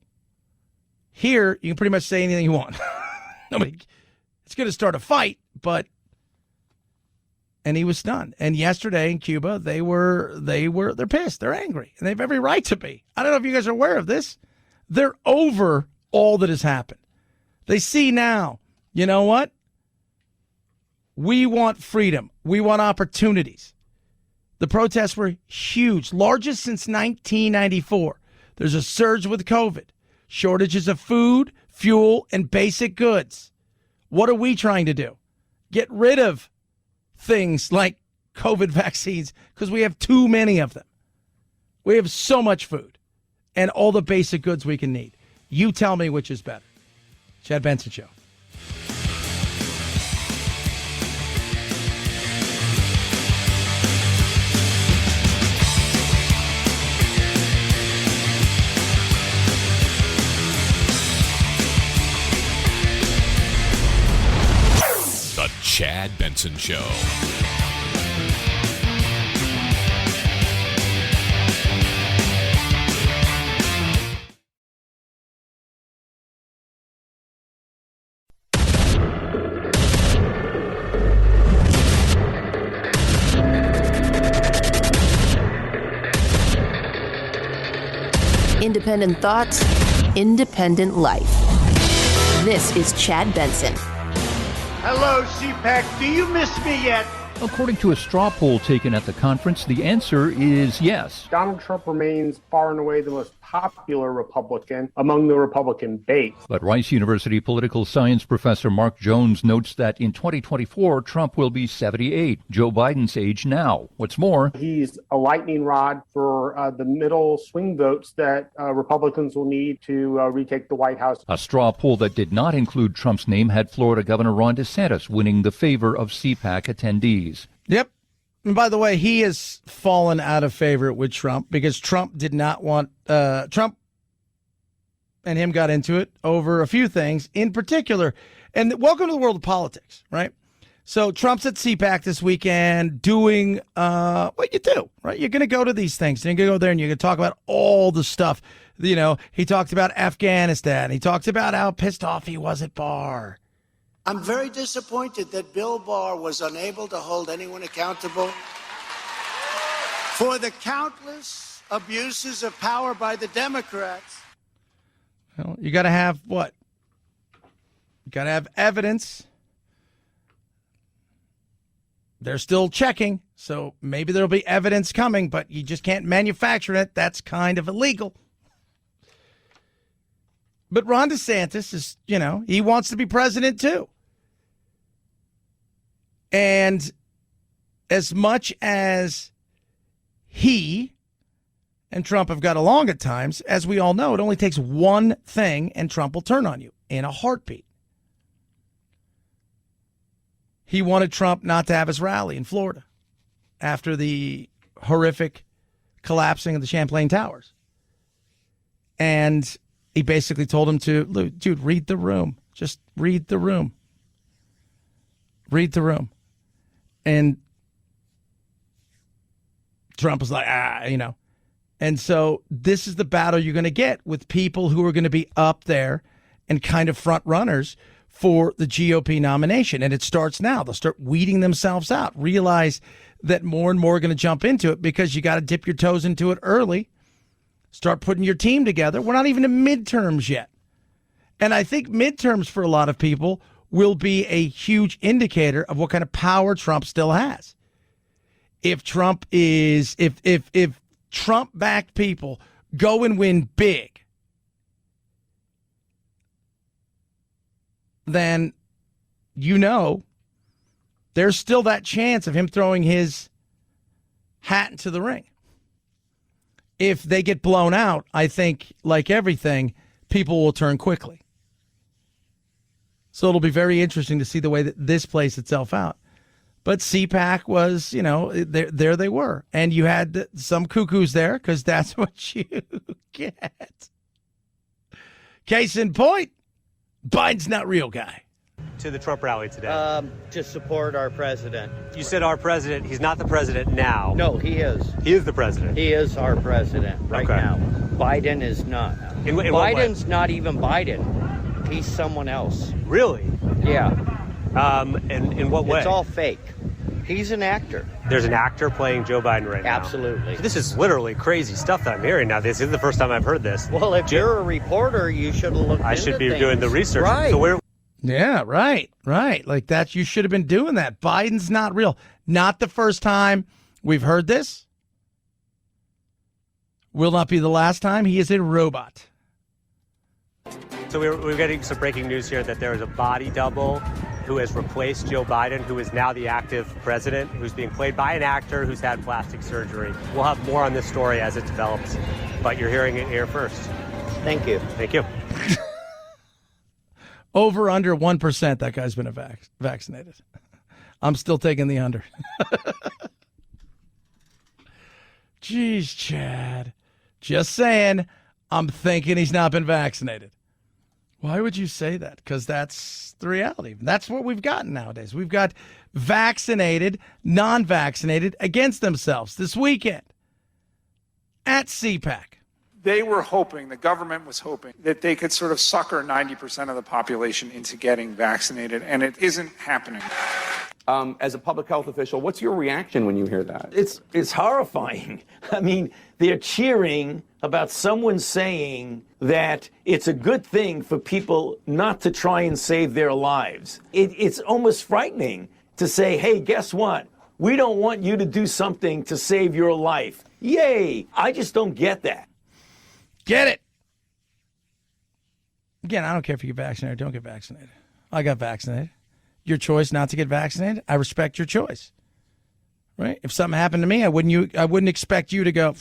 here you can pretty much say anything you want. Nobody, it's going to start a fight, and he was stunned. And yesterday in Cuba, they're pissed. They're angry, and they have every right to be. I don't know if you guys are aware of this. They're over all that has happened. They see now, you know what? We want freedom. We want opportunities. The protests were huge, largest since 1994. There's a surge with COVID, shortages of food, fuel, and basic goods. What are we trying to do? Get rid of things like COVID vaccines because we have too many of them. We have so much food and all the basic goods we can need. You tell me which is better. Chad Benson Show. The Chad Benson Show. Independent thoughts, independent life. This is Chad Benson. Hello, CPAC. Do you miss me yet? According to a straw poll taken at the conference, the answer is yes. Donald Trump remains far and away the most popular Republican among the Republican base. But Rice University political science professor Mark Jones notes that in 2024, Trump will be 78, Joe Biden's age now. What's more, he's a lightning rod for the middle swing votes that Republicans will need to retake the White House. A straw poll that did not include Trump's name had Florida Governor Ron DeSantis winning the favor of CPAC attendees. Yep. And by the way, he has fallen out of favor with Trump because Trump did not want Trump and him got into it over a few things in particular. And welcome to the world of politics, right? So Trump's at CPAC this weekend doing what you do, right? You're going to go to these things. You're going to go there and you're going to talk about all the stuff. You know, he talked about Afghanistan. He talked about how pissed off he was at Barr. I'm very disappointed that Bill Barr was unable to hold anyone accountable for the countless abuses of power by the Democrats. Well, you got to have what? You got to have evidence. They're still checking, so maybe there'll be evidence coming, but you just can't manufacture it. That's kind of illegal. But Ron DeSantis is, you know, he wants to be president too. And as much as he and Trump have got along at times, as we all know, it only takes one thing and Trump will turn on you in a heartbeat. He wanted Trump not to have his rally in Florida after the horrific collapsing of the Champlain Towers. And he basically told him to, dude, read the room. Just read the room. Read the room. And Trump was like, you know. And so this is the battle you're going to get with people who are going to be up there and kind of front runners for the GOP nomination. And it starts now. They'll start weeding themselves out. Realize that more and more are going to jump into it because you got to dip your toes into it early. Start putting your team together. We're not even in midterms yet. And I think midterms for a lot of people will be a huge indicator of what kind of power Trump still has. If Trump is, if Trump-backed people go and win big, then you know there's still that chance of him throwing his hat into the ring. If they get blown out, I think, like everything, people will turn quickly. So it'll be very interesting to see the way that this plays itself out. But CPAC was, you know, there they were. And you had some cuckoos there because that's what you get. Case in point, Biden's not real guy. To the Trump rally today? To support our president. You said our president. He's not the president now. No, he is. He is the president. He is our president right now. Biden is not. In Biden's not even Biden. He's someone else. Really? Yeah. In what way? It's all fake. He's an actor. There's an actor playing Joe Biden right now. Absolutely. This is literally crazy stuff that I'm hearing now. This is the first time I've heard this. Well, if you're a reporter, you should have looked into I should be things. doing the research. Right. So where? Yeah, right. Like that, you should have been doing that. Biden's not real. Not the first time we've heard this. Will not be the last time. He is a robot. So we're getting some breaking news here that there is a body double who has replaced Joe Biden, who is now the active president, who's being played by an actor who's had plastic surgery. We'll have more on this story as it develops, but you're hearing it here first. Thank you. Thank you. Over under 1%, that guy's been vaccinated. I'm still taking the under. Jeez, Chad. Just saying, I'm thinking he's not been vaccinated. Why would you say that? Because that's the reality. That's what we've gotten nowadays. We've got vaccinated, non-vaccinated against themselves this weekend at CPAC. They were hoping, the government was hoping, that they could sort of sucker 90% of the population into getting vaccinated, and it isn't happening. As a public health official, what's your reaction when you hear that? It's horrifying. I mean, they're cheering about someone saying that it's a good thing for people not to try and save their lives. It's almost frightening to say, hey, guess what? We don't want you to do something to save your life. Yay! I just don't get that. Get it. Again, I don't care if you get vaccinated or don't get vaccinated. I got vaccinated. Your choice not to get vaccinated, I respect your choice. Right? If something happened to me, I wouldn't expect you to go,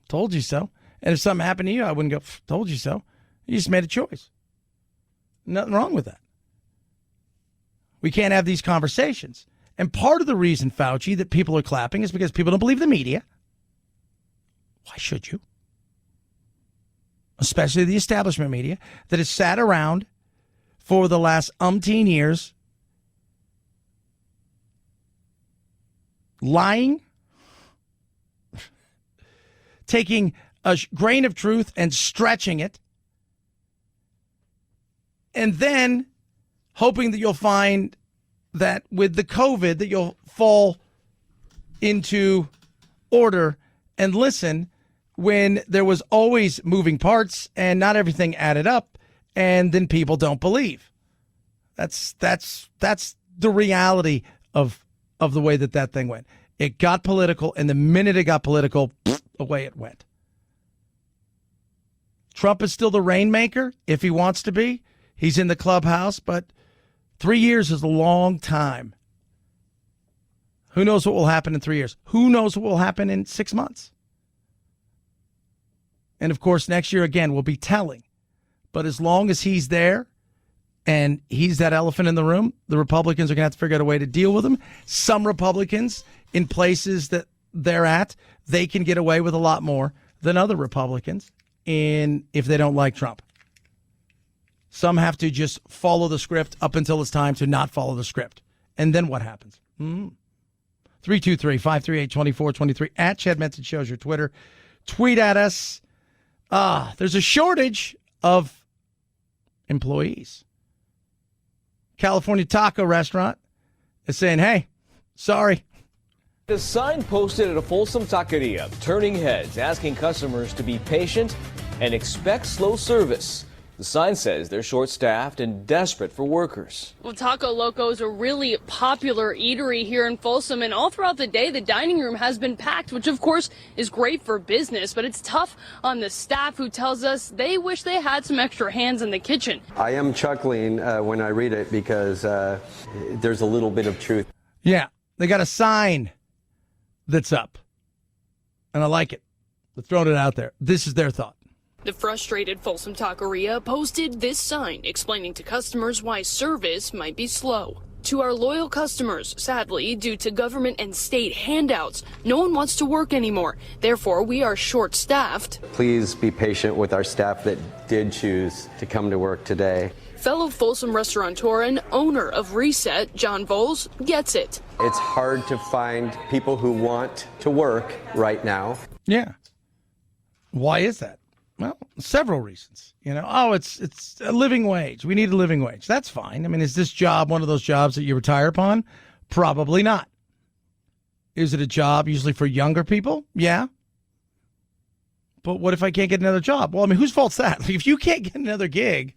told you so. And if something happened to you, I wouldn't go, told you so. You just made a choice. Nothing wrong with that. We can't have these conversations. And part of the reason, Fauci, that people are clapping is because people don't believe the media. Why should you? Especially the establishment media that has sat around for the last umpteen years lying, taking a grain of truth and stretching it, and then hoping that you'll find that with the COVID that you'll fall into order and listen when there was always moving parts and not everything added up, and then people don't believe. That's the reality of the way that thing went. It got political, and the minute it got political, away it went. Trump is still the rainmaker if he wants to be. He's in the clubhouse, but 3 years is a long time. Who knows what will happen in 3 years? Who knows what will happen in 6 months? And, of course, next year, again, will be telling. But as long as he's there and he's that elephant in the room, the Republicans are going to have to figure out a way to deal with him. Some Republicans in places that they're at, they can get away with a lot more than other Republicans if they don't like Trump. Some have to just follow the script up until it's time to not follow the script. And then what happens? 323-538-2423. At Chad Benson Show's your Twitter. Tweet at us. There's a shortage of employees. California Taco Restaurant is saying, hey, sorry. The sign posted at a Folsom Taqueria, turning heads, asking customers to be patient and expect slow service. The sign says they're short-staffed and desperate for workers. Well, Taco Loco is a really popular eatery here in Folsom, and all throughout the day, the dining room has been packed, which of course is great for business, but it's tough on the staff who tells us they wish they had some extra hands in the kitchen. I am chuckling when I read it because there's a little bit of truth. Yeah, they got a sign that's up, and I like it. They're throwing it out there. This is their thought. The frustrated Folsom Taqueria posted this sign explaining to customers why service might be slow. To our loyal customers, sadly, due to government and state handouts, no one wants to work anymore. Therefore, we are short-staffed. Please be patient with our staff that did choose to come to work today. Fellow Folsom restaurateur and owner of Reset, John Voles, gets it. It's hard to find people who want to work right now. Yeah. Why is that? Well, several reasons. It's a living wage. We need a living wage. That's fine. I mean, is this job one of those jobs that you retire upon? Probably not. Is it a job usually for younger people? Yeah. But what if I can't get another job? Well, I mean, whose fault's that? If you can't get another gig,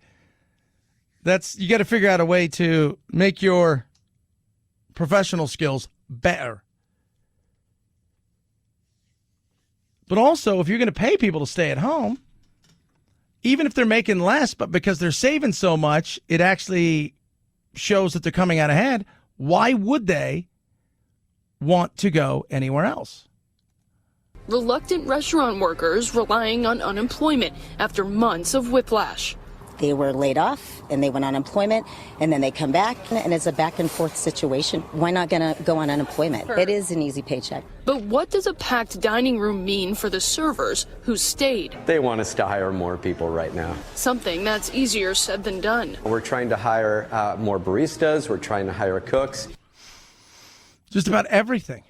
you got to figure out a way to make your professional skills better. But also, if you're going to pay people to stay at home, even if they're making less, but because they're saving so much, it actually shows that they're coming out ahead. Why would they want to go anywhere else? Reluctant restaurant workers relying on unemployment after months of whiplash. They were laid off and they went on unemployment and then they come back and it's a back and forth situation. Why not gonna go on unemployment? It is an easy paycheck. But what does a packed dining room mean for the servers who stayed? They want us to hire more people right now. Something that's easier said than done. We're trying to hire more baristas. We're trying to hire cooks. Just about everything.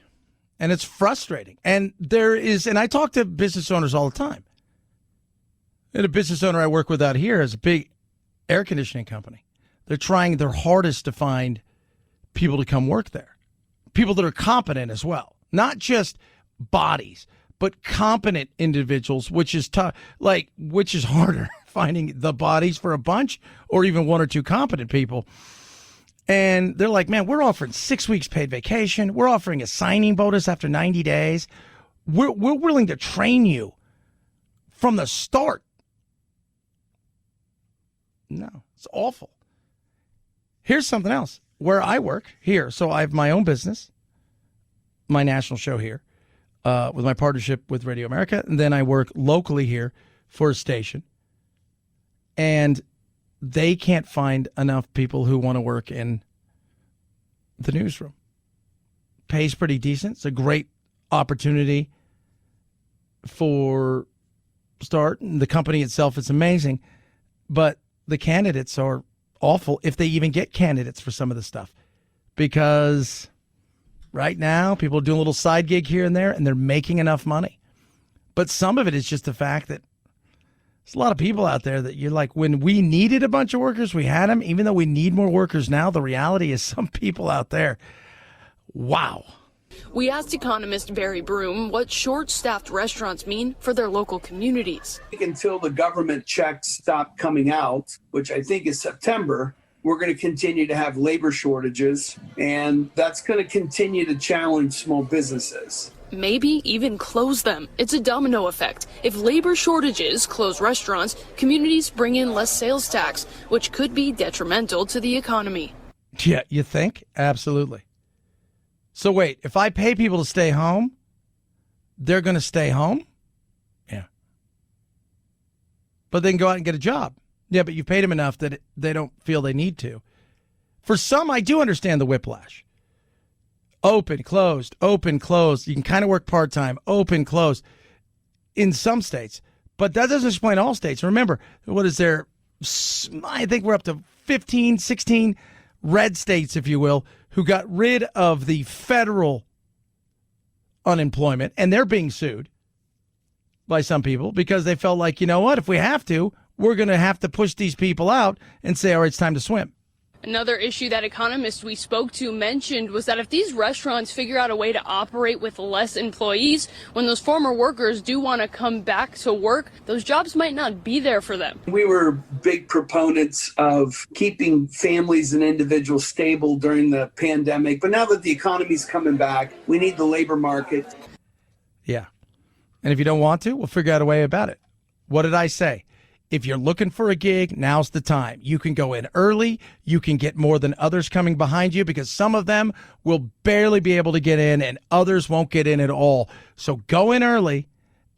And it's frustrating. And I talk to business owners all the time. And a business owner I work with out here is a big air conditioning company. They're trying their hardest to find people to come work there. people that are competent as well, not just bodies, but competent individuals, which is tough. Like, which is harder, finding the bodies for a bunch or even one or two competent people. And they're like, man, we're offering 6 weeks paid vacation. We're offering a signing bonus after 90 days. We're willing to train you from the start. No, it's awful. Here's something else. Where I work here, so I have my own business, my national show here, with my partnership with Radio America, and then I work locally here for a station. And they can't find enough people who want to work in the newsroom. Pays pretty decent. It's a great opportunity for start. The company itself is amazing, but the candidates are awful if they even get candidates for some of the stuff. Because right now, people are doing a little side gig here and there, and they're making enough money. But some of it is just the fact that there's a lot of people out there that you're like, when we needed a bunch of workers, we had them. Even though we need more workers now, the reality is some people out there, wow. We asked economist Barry Broom what short-staffed restaurants mean for their local communities. Until the government checks stop coming out, which I think is September, we're going to continue to have labor shortages, and that's going to continue to challenge small businesses. Maybe even close them. It's a domino effect. If labor shortages close restaurants, communities bring in less sales tax, which could be detrimental to the economy. Yeah, you think? Absolutely. So wait, if I pay people to stay home, they're going to stay home? Yeah. But then go out and get a job. Yeah, but you've paid them enough that they don't feel they need to. For some, I do understand the whiplash. Open, closed, open, closed. You can kind of work part-time, open, closed in some states. But that doesn't explain all states. Remember, what is there? I think we're up to 15, 16 red states, if you will, who got rid of the federal unemployment, and they're being sued by some people because they felt like, you know what, if we have to, we're going to have to push these people out and say, all right, it's time to swim. Another issue that economists we spoke to mentioned was that if these restaurants figure out a way to operate with less employees, when those former workers do want to come back to work, those jobs might not be there for them. We were big proponents of keeping families and individuals stable during the pandemic. But now that the economy's coming back, we need the labor market. Yeah. And if you don't want to, we'll figure out a way about it. What did I say? If you're looking for a gig, now's the time. You can go in early. You can get more than others coming behind you because some of them will barely be able to get in and others won't get in at all. So go in early,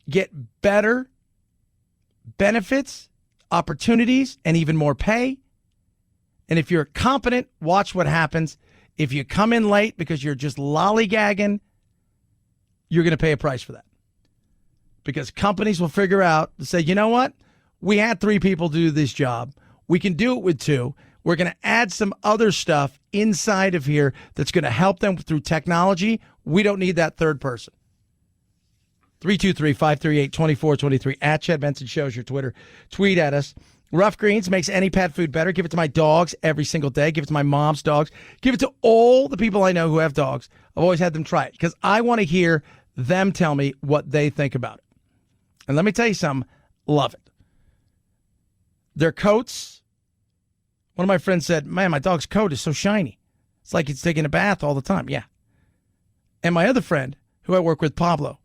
get better benefits, opportunities, and even more pay. And if you're competent, watch what happens. If you come in late because you're just lollygagging, you're going to pay a price for that. Because companies will figure out to say, you know what? We had 3 people do this job. We can do it with 2. We're going to add some other stuff inside of here that's going to help them through technology. We don't need that third person. 323-538-2423 at Chad Benson Shows your Twitter. Tweet at us. Rough Greens makes any pet food better. Give it to my dogs every single day. Give it to my mom's dogs. Give it to all the people I know who have dogs. I've always had them try it because I want to hear them tell me what they think about it. And let me tell you something. Love it. Their coats, one of my friends said, man, my dog's coat is so shiny. It's like it's taking a bath all the time. Yeah. And my other friend, who I work with, Pablo,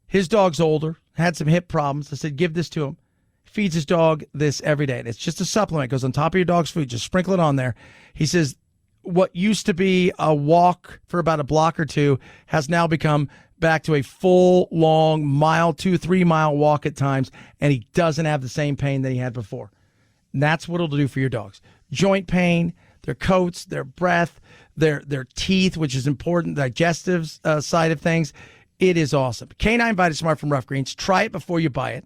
his dog's older, had some hip problems. I said, give this to him. He feeds his dog this every day. And it's just a supplement. It goes on top of your dog's food. Just sprinkle it on there. He says, what used to be a walk for about a block or 2 has now become back to a full, long, 2-3 mile walk at times. And he doesn't have the same pain that he had before. And that's what it'll do for your dogs. Joint pain, their coats, their breath, their teeth, which is important, digestive side of things. It is awesome. Canine Vita Smart from Rough Greens. Try it before you buy it.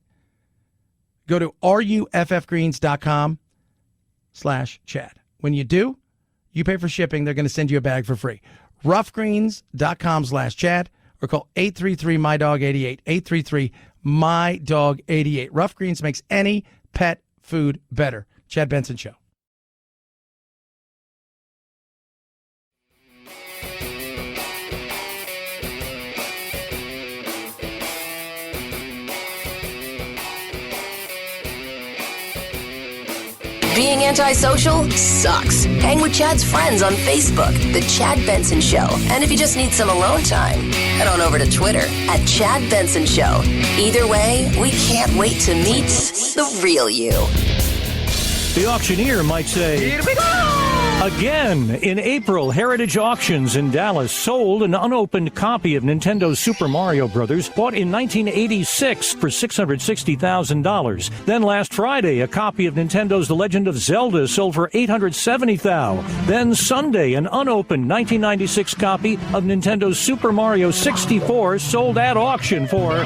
Go to ruffgreens.com/Chad. When you do, you pay for shipping. They're going to send you a bag for free. Ruffgreens.com/Chad or call 833-MY-DOG-88. 833-MY-DOG-88. Rough Greens makes any pet food better. Chad Benson Show. Being antisocial sucks. Hang with Chad's friends on Facebook, The Chad Benson Show. And if you just need some alone time, head on over to Twitter at Chad Benson Show. Either way, we can't wait to meet the real you. The auctioneer might say, "Here we go!" Again, in April, Heritage Auctions in Dallas sold an unopened copy of Nintendo's Super Mario Bros. Bought in 1986 for $660,000. Then last Friday, a copy of Nintendo's The Legend of Zelda sold for $870,000. Then Sunday, an unopened 1996 copy of Nintendo's Super Mario 64 sold at auction for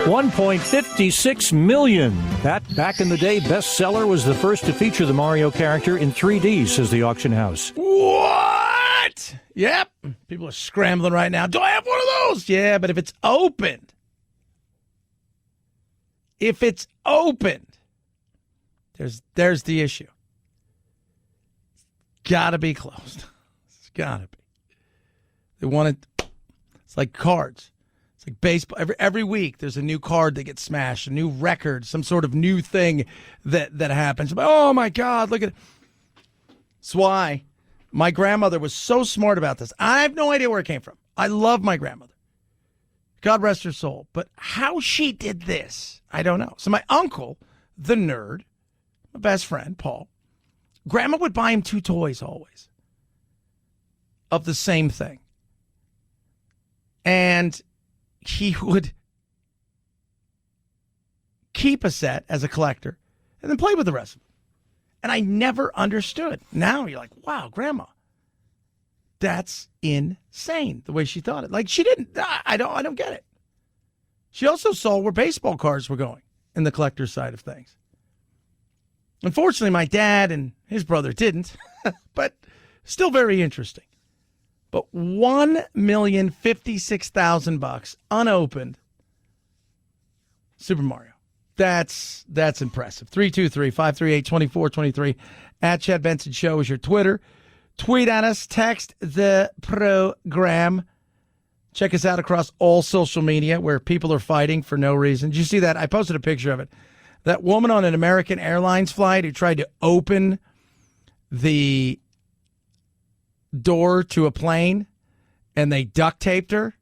$1.56 million. That back in the day bestseller was the first to feature the Mario character in 3D, says the auction house. What? Yep. People are scrambling right now. Do I have one of those? Yeah, but if it's opened, there's the issue. Gotta be closed. It's gotta be. They want it. It's like cards. It's like baseball. Every week there's a new card that gets smashed, a new record, some sort of new thing that happens. Oh my God, look at it. That's why my grandmother was so smart about this. I have no idea where it came from. I love my grandmother. God rest her soul. But how she did this, I don't know. So my uncle, the nerd, my best friend, Paul, grandma would buy him 2 toys always of the same thing. And he would keep a set as a collector and then play with the rest of them. And I never understood. Now you're like, wow, grandma, that's insane the way she thought it. Like she didn't, I don't get it. She also saw where baseball cards were going in the collector's side of things. Unfortunately, my dad and his brother didn't, but still very interesting. But $1,056,000 unopened Super Mario. That's impressive. 323-538-2423 at Chad Benson Show is your Twitter. Tweet at us. Text the program. Check us out across all social media where people are fighting for no reason. Did you see that? I posted a picture of it. That woman on an American Airlines flight who tried to open the door to a plane and they duct taped her.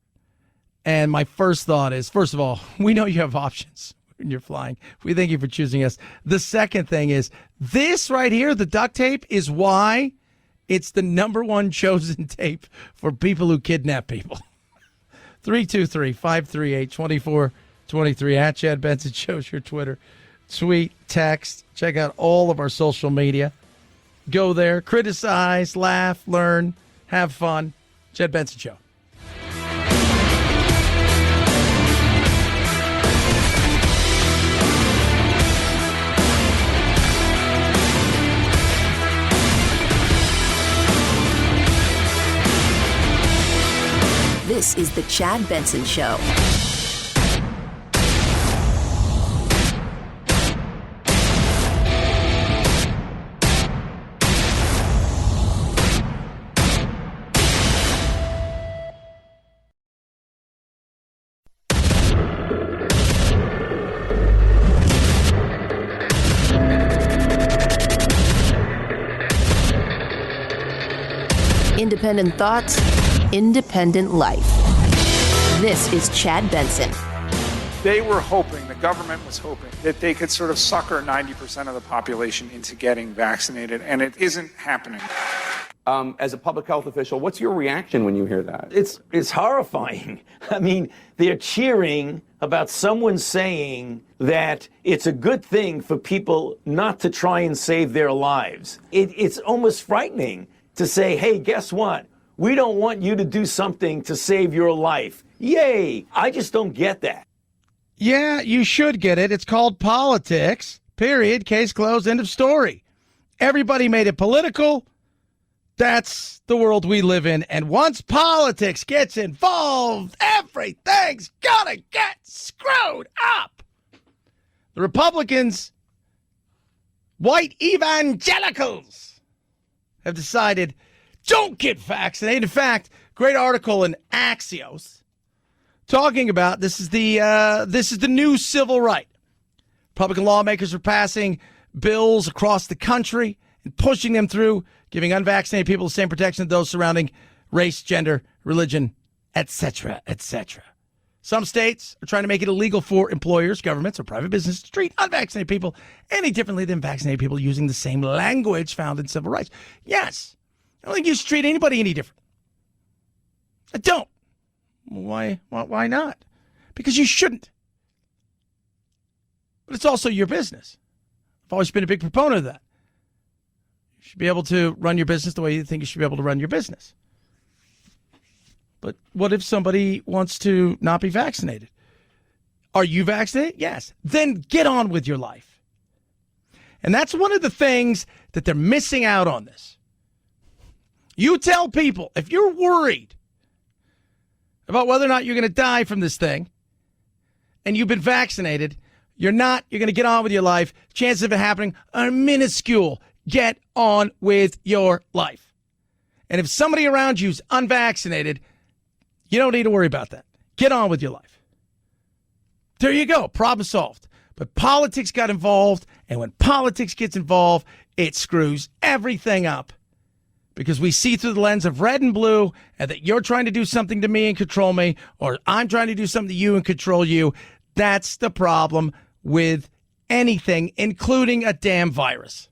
And my first thought is, first of all, we know you have options when you're flying. We thank you for choosing us. The second thing is this right here, the duct tape, is why it's the #1 chosen tape for people who kidnap people. 323-538-2423 at Chad Benson Show's your Twitter. Tweet, text, check out all of our social media. Go there, criticize, laugh, learn, have fun. Chad Benson Show. This is the Chad Benson Show. Independent thoughts, independent life. This is Chad Benson. They were hoping, the government was hoping, that they could sort of sucker 90% of the population into getting vaccinated, and it isn't happening. As a public health official, what's your reaction when you hear that? It's horrifying. I mean, they're cheering about someone saying that it's a good thing for people not to try and save their lives. It's almost frightening to say, hey, guess what? We don't want you to do something to save your life. Yay! I just don't get that. Yeah, you should get it. It's called politics. Period. Case closed. End of story. Everybody made it political. That's the world we live in. And once politics gets involved, everything's gonna get screwed up. The Republicans, white evangelicals, have decided don't get vaccinated. In fact, great article in Axios talking about this is the new civil right. Republican lawmakers are passing bills across the country and pushing them through, giving unvaccinated people the same protection as those surrounding race, gender, religion, etc., etc. Some states are trying to make it illegal for employers, governments, or private businesses to treat unvaccinated people any differently than vaccinated people using the same language found in civil rights. Yes, I don't think you should treat anybody any different. I don't. Why not? Because you shouldn't. But it's also your business. I've always been a big proponent of that. You should be able to run your business the way you think you should be able to run your business. But what if somebody wants to not be vaccinated? Are you vaccinated? Yes. Then get on with your life. And that's one of the things that they're missing out on this. You tell people, if you're worried about whether or not you're going to die from this thing, and you've been vaccinated, you're not, you're going to get on with your life. Chances of it happening are minuscule. Get on with your life. And if somebody around you is unvaccinated, you don't need to worry about that. Get on with your life. There you go. Problem solved. But politics got involved, and when politics gets involved, it screws everything up. Because we see through the lens of red and blue, and that you're trying to do something to me and control me, or I'm trying to do something to you and control you. That's the problem with anything, including a damn virus.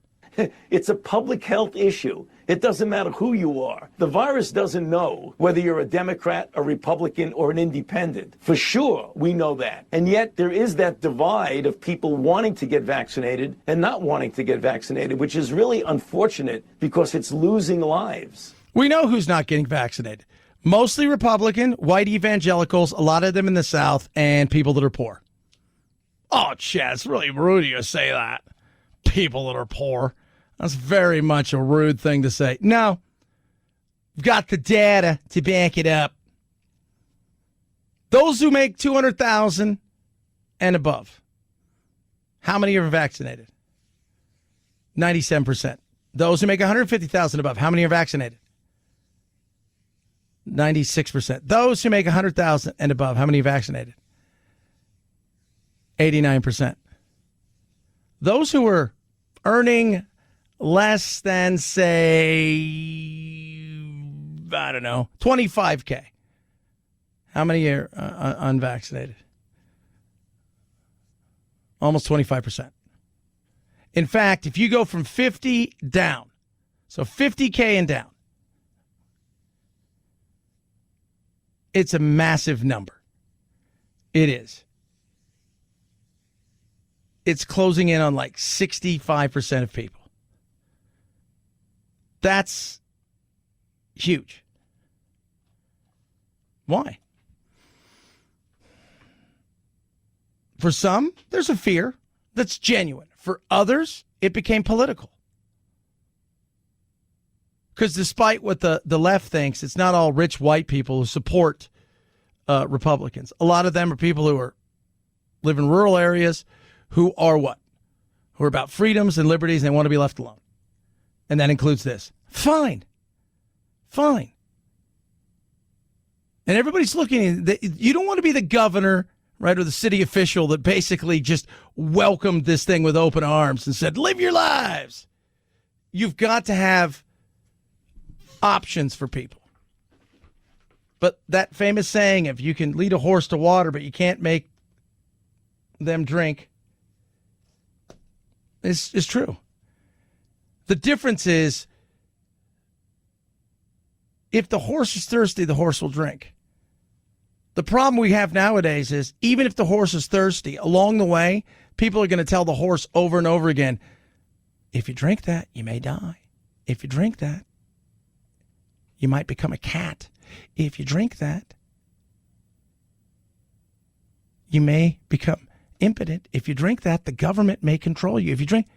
It's a public health issue. It doesn't matter who you are. The virus doesn't know whether you're a Democrat, a Republican, or an independent. For sure, we know that. And yet there is that divide of people wanting to get vaccinated and not wanting to get vaccinated, which is really unfortunate because it's losing lives. We know who's not getting vaccinated. Mostly Republican, white evangelicals, a lot of them in the South, and people that are poor. Oh, Chad, it's really rude of you to say that. People that are poor. That's very much a rude thing to say. No, we've got the data to back it up. Those who make $200,000 and above, how many are vaccinated? 97%. Those who make $150,000 above, how many are vaccinated? 96%. Those who make $100,000 and above, how many are vaccinated? 89%. Those who are earning less than, say, I don't know, $25K. How many are unvaccinated? Almost 25%. In fact, if you go from 50 down, so 50K and down, it's a massive number. It is. It's closing in on like 65% of people. That's huge. Why? For some, there's a fear that's genuine. For others, it became political. Because despite what the left thinks, it's not all rich white people who support Republicans. A lot of them are people who live in rural areas who are what? Who are about freedoms and liberties and they want to be left alone. And that includes this. Fine. And everybody's looking, you don't want to be the governor, right, or the city official that basically just welcomed this thing with open arms and said, live your lives. You've got to have options for people. But that famous saying, if you can lead a horse to water, but you can't make them drink, is true. The difference is, if the horse is thirsty, the horse will drink. The problem we have nowadays is, even if the horse is thirsty, along the way, people are going to tell the horse over and over again, if you drink that, you may die. If you drink that, you might become a cat. If you drink that, you may become impotent. If you drink that, the government may control you. If you drink,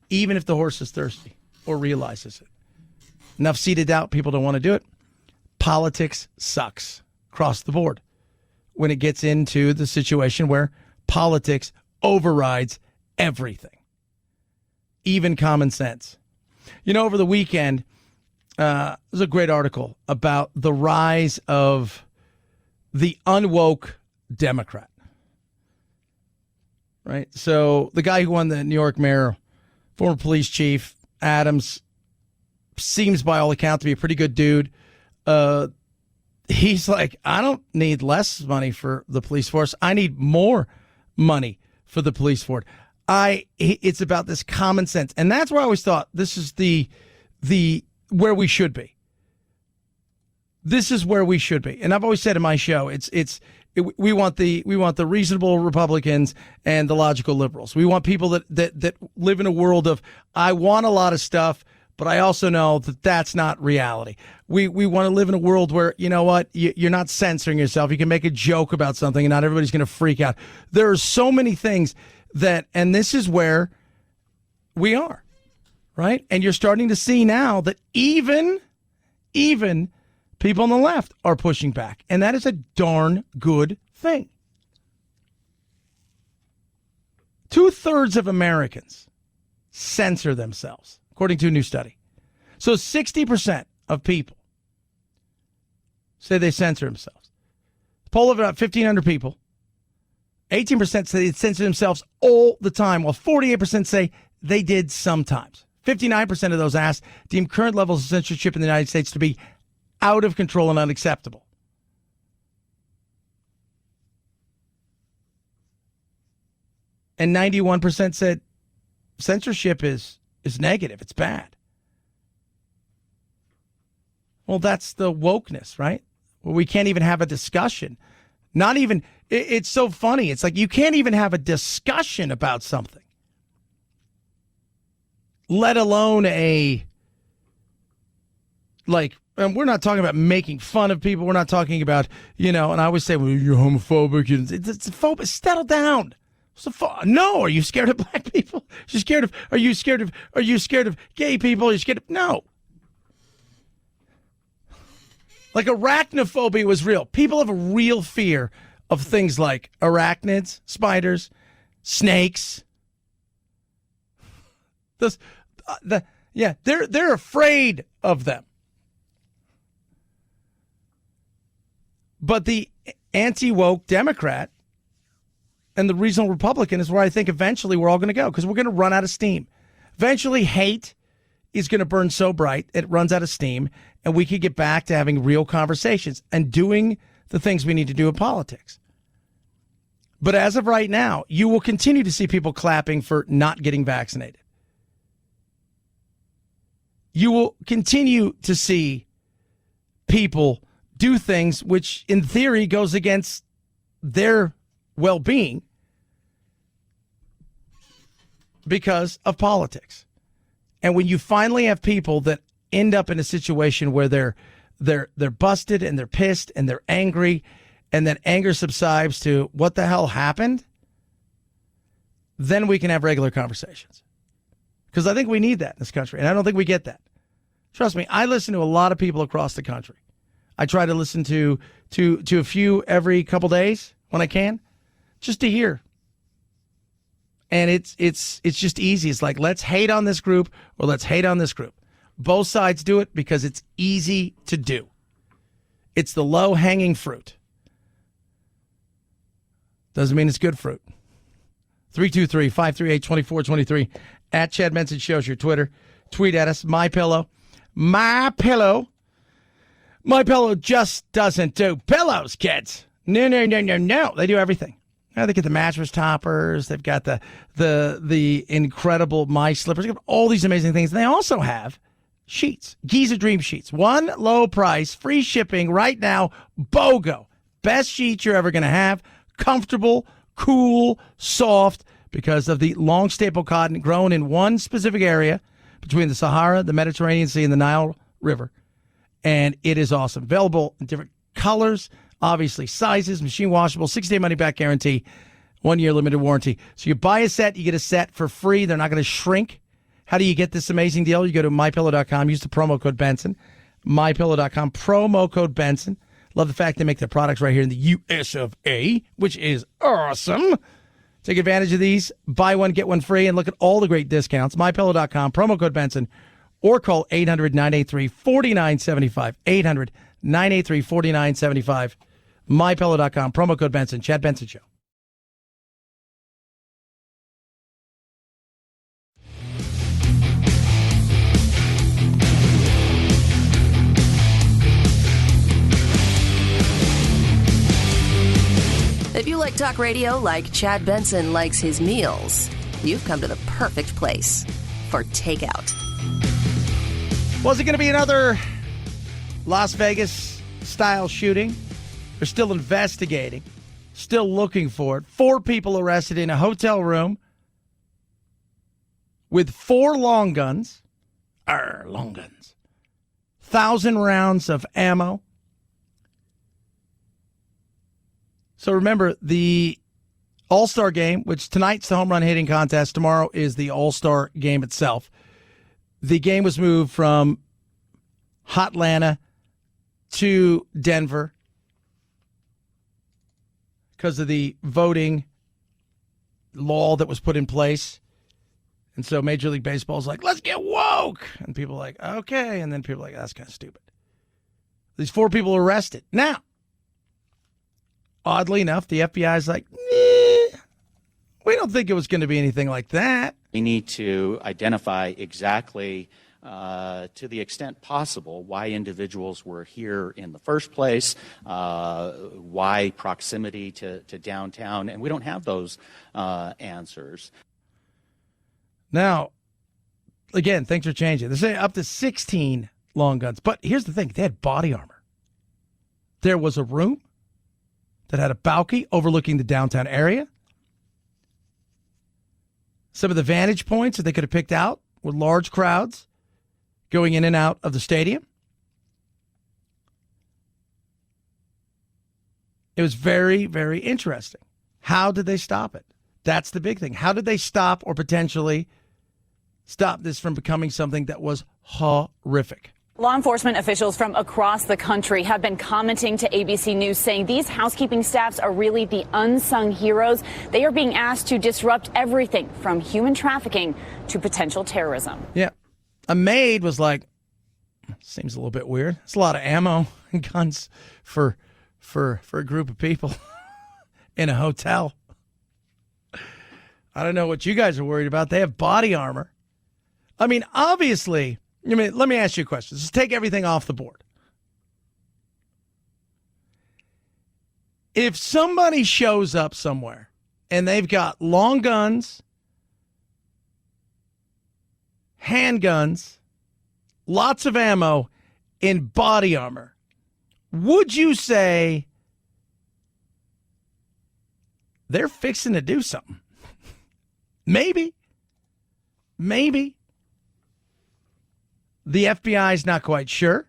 even if the horse is thirsty or realizes it. Enough seated doubt, people don't want to do it. Politics sucks across the board when it gets into the situation where politics overrides everything, even common sense. You know, over the weekend, there's a great article about the rise of the unwoke Democrat. right? So the guy who won the New York mayor, former police chief, Adams, seems by all accounts to be a pretty good dude. He's like, I don't need less money for the police force. I need more money for the police force. It's about this common sense. And that's where I always thought this is the where we should be. This is where we should be. And I've always said in my show, we want the reasonable Republicans and the logical liberals. We want people that live in a world of, I want a lot of stuff, but I also know that that's not reality. We want to live in a world where, you know what, you're not censoring yourself. You can make a joke about something and not everybody's going to freak out. There are so many things and this is where we are, right? And you're starting to see now that even people on the left are pushing back. And that is a darn good thing. 2/3 of Americans censor themselves, according to a new study. So 60% of people say they censor themselves. Poll of about 1,500 people. 18% say they censor themselves all the time, while 48% say they did sometimes. 59% of those asked deem current levels of censorship in the United States to be out of control and unacceptable. And 91% said censorship is negative. It's bad. Well, that's the wokeness, right? Where we can't even have a discussion. Not even, it's so funny. It's like you can't even have a discussion about something, let alone and we're not talking about making fun of people. We're not talking about, and I always say, well, you're homophobic. It's phobic. Settle down. No, are you scared of black people? Are you scared of gay people? Are you scared of, no. Like arachnophobia was real. People have a real fear of things like arachnids, spiders, snakes. They're afraid of them. But the anti-woke Democrat and the reasonable Republican is where I think eventually we're all going to go, because we're going to run out of steam. Eventually, hate is going to burn so bright it runs out of steam, and we could get back to having real conversations and doing the things we need to do in politics. But as of right now, you will continue to see people clapping for not getting vaccinated. You will continue to see people do things which, in theory, goes against their well-being because of politics. And when you finally have people that end up in a situation where they're busted and they're pissed and they're angry, and then anger subsides to what the hell happened, then we can have regular conversations. Because I think we need that in this country, and I don't think we get that. Trust me, I listen to a lot of people across the country. I try to listen to a few every couple days when I can, just to hear. And it's just easy. It's like, let's hate on this group or let's hate on this group. Both sides do it because it's easy to do. It's the low-hanging fruit. Doesn't mean it's good fruit. 323-538-2423 at Chad Benson Show's your Twitter. Tweet at us. MyPillow. MyPillow just doesn't do pillows, kids. No. They do everything. Now they get the mattress toppers. They've got the incredible My Slippers. They've got all these amazing things. And they also have sheets. Giza Dream Sheets. One low price, free shipping right now. BOGO. Best sheets you're ever going to have. Comfortable, cool, soft, because of the long staple cotton grown in one specific area between the Sahara, the Mediterranean Sea, and the Nile River. And it is awesome. Available in different colors, obviously sizes, machine washable, 6-day money-back guarantee, 1-year limited warranty. So you buy a set, you get a set for free. They're not going to shrink. How do you get this amazing deal? You go to MyPillow.com, use the promo code Benson. MyPillow.com, promo code Benson. Love the fact they make their products right here in the US of A, which is awesome. Take advantage of these. Buy one, get one free, and look at all the great discounts. MyPillow.com, promo code Benson, or call 800-983-4975. 800-983-4975. MyPillow.com, promo code Benson. Chad Benson Show. If you like talk radio like Chad Benson likes his meals, you've come to the perfect place for takeout. Was it going to be another Las Vegas-style shooting? They're still investigating, still looking for it. 4 people arrested in a hotel room with 4 long guns. Long guns. 1,000 rounds of ammo. So remember, the All-Star Game, which tonight's the home run hitting contest, tomorrow is the All-Star Game itself. The game was moved from Hotlanta to Denver because of the voting law that was put in place. And so Major League Baseball is like, let's get woke. And people are like, okay. And then people are like, that's kind of stupid. These 4 people arrested. Now, oddly enough, the FBI is like, we don't think it was going to be anything like that. We need to identify exactly, to the extent possible, why individuals were here in the first place, why proximity to downtown, and we don't have those answers. Now, again, things are changing. They're saying up to 16 long guns. But here's the thing. They had body armor. There was a room that had a balcony overlooking the downtown area. Some of the vantage points that they could have picked out were large crowds going in and out of the stadium. It was very, very interesting. How did they stop it? That's the big thing. How did they stop or potentially stop this from becoming something that was horrific? Law enforcement officials from across the country have been commenting to ABC News saying these housekeeping staffs are really the unsung heroes. They are being asked to disrupt everything from human trafficking to potential terrorism. Yeah. A maid was like, seems a little bit weird. It's a lot of ammo and guns for a group of people in a hotel. I don't know what you guys are worried about. They have body armor. I mean, obviously, let me ask you a question. Just take everything off the board. If somebody shows up somewhere and they've got long guns, handguns, lots of ammo, and body armor, would you say they're fixing to do something? Maybe. The FBI is not quite sure,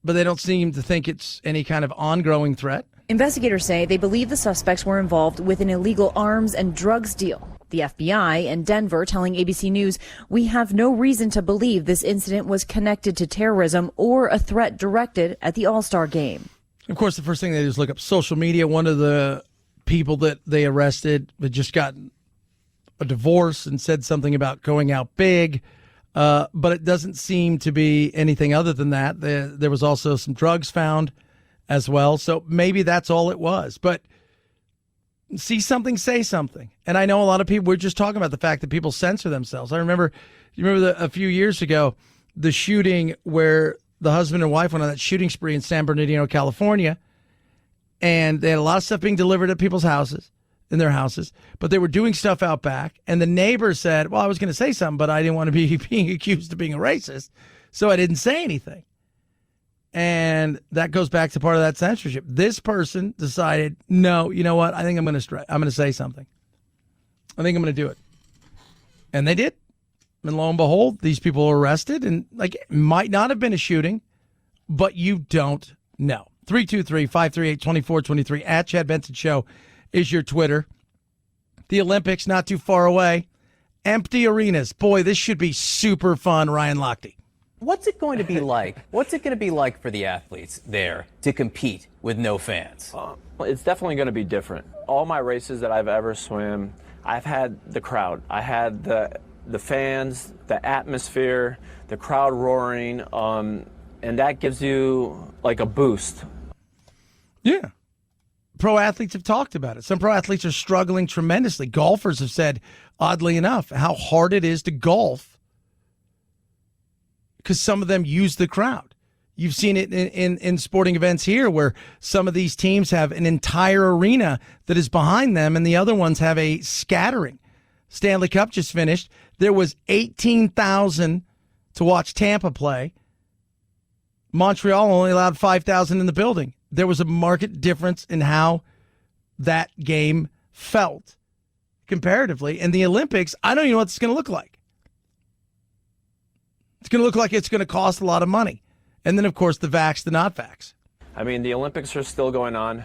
but they don't seem to think it's any kind of ongoing threat. Investigators say they believe the suspects were involved with an illegal arms and drugs deal. The FBI in Denver telling ABC News, we have no reason to believe this incident was connected to terrorism or a threat directed at the All-Star Game. Of course, the first thing they do is look up social media. One of the people that they arrested had just gotten a divorce and said something about going out big, but it doesn't seem to be anything other than that. There was also some drugs found as well, so maybe that's all it was. But see something, say something. And I know a lot of people, we're just talking about the fact that people censor themselves. You remember a few years ago, the shooting where the husband and wife went on that shooting spree in San Bernardino, California, and they had a lot of stuff being delivered at people's houses. In their houses, but they were doing stuff out back, and the neighbor said, well, I was going to say something, but I didn't want to be being accused of being a racist, so I didn't say anything. And that goes back to part of that censorship. This person decided, no, you know what? I think I'm going to say something. I think I'm going to do it. And they did. And lo and behold, these people were arrested, and it might not have been a shooting, but you don't know. 323-538-2423 at Chad Benson Show is your Twitter. The Olympics not too far away. Empty arenas. Boy, this should be super fun, Ryan Lochte. What's it going to be like? What's it going to be like for the athletes there to compete with no fans? Well, it's definitely going to be different. All my races that I've ever swim, I've had the crowd. I had the fans, the atmosphere, the crowd roaring, and that gives you like a boost. Yeah. Pro athletes have talked about it. Some pro athletes are struggling tremendously. Golfers have said, oddly enough, how hard it is to golf because some of them use the crowd. You've seen it in sporting events here where some of these teams have an entire arena that is behind them and the other ones have a scattering. Stanley Cup just finished. There was 18,000 to watch Tampa play. Montreal only allowed 5,000 in the building. There was a marked difference in how that game felt comparatively. In the Olympics, I don't even know what it's going to look like. It's going to look like it's going to cost a lot of money. And then, of course, the vax, the not vax. I mean, the Olympics are still going on,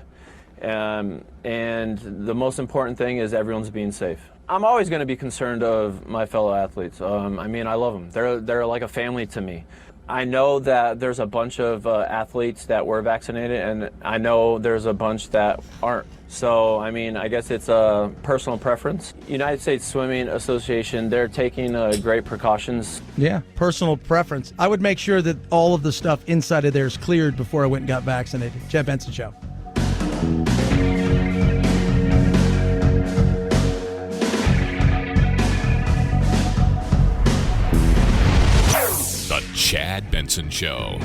and the most important thing is everyone's being safe. I'm always going to be concerned of my fellow athletes. I mean, I love them. They're like a family to me. I know that there's a bunch of athletes that were vaccinated, and I know there's a bunch that aren't. So, I mean, I guess it's a personal preference. United States Swimming Association, they're taking great precautions. Yeah, personal preference. I would make sure that all of the stuff inside of there is cleared before I went and got vaccinated. Chad Benson Show. The Chad Benson Show.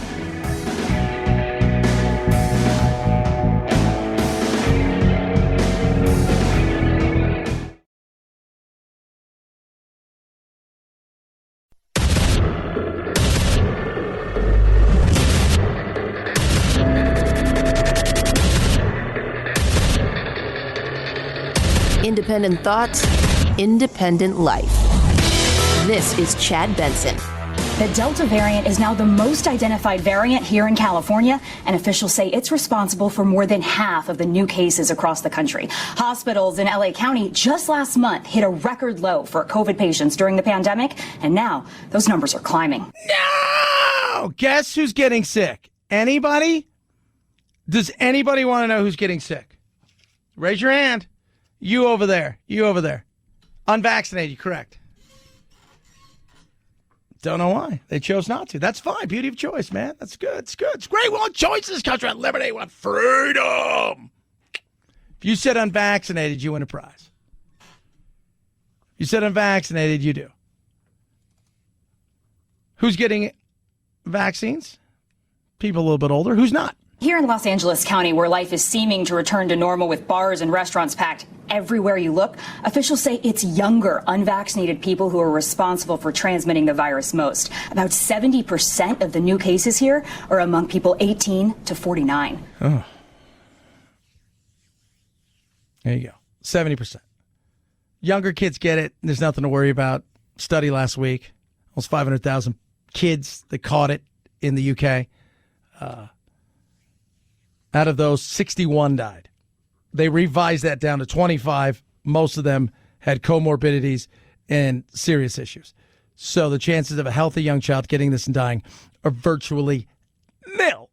Independent thoughts, independent life. This is Chad Benson. The Delta variant is now the most identified variant here in California, and officials say it's responsible for more than half of the new cases across the country. Hospitals in LA County just last month hit a record low for COVID patients during the pandemic, and now those numbers are climbing. No! Guess who's getting sick? Anybody? Does anybody want to know who's getting sick? Raise your hand. You over there. You over there. Unvaccinated, correct. Don't know why. They chose not to. That's fine. Beauty of choice, man. That's good. It's good. It's great. We want choice in this country. We want liberty. We want freedom. If you said unvaccinated, you win a prize. If you said unvaccinated, you do. Who's getting vaccines? People a little bit older. Who's not? Here in Los Angeles County, where life is seeming to return to normal with bars and restaurants packed everywhere you look, officials say it's younger, unvaccinated people who are responsible for transmitting the virus most. About 70% of the new cases here are among people 18 to 49. Oh. There you go. 70%. Younger kids get it. There's nothing to worry about. Study last week. Almost 500,000 kids that caught it in the UK. Out of those, 61 died. They revised that down to 25. Most of them had comorbidities and serious issues. So the chances of a healthy young child getting this and dying are virtually nil.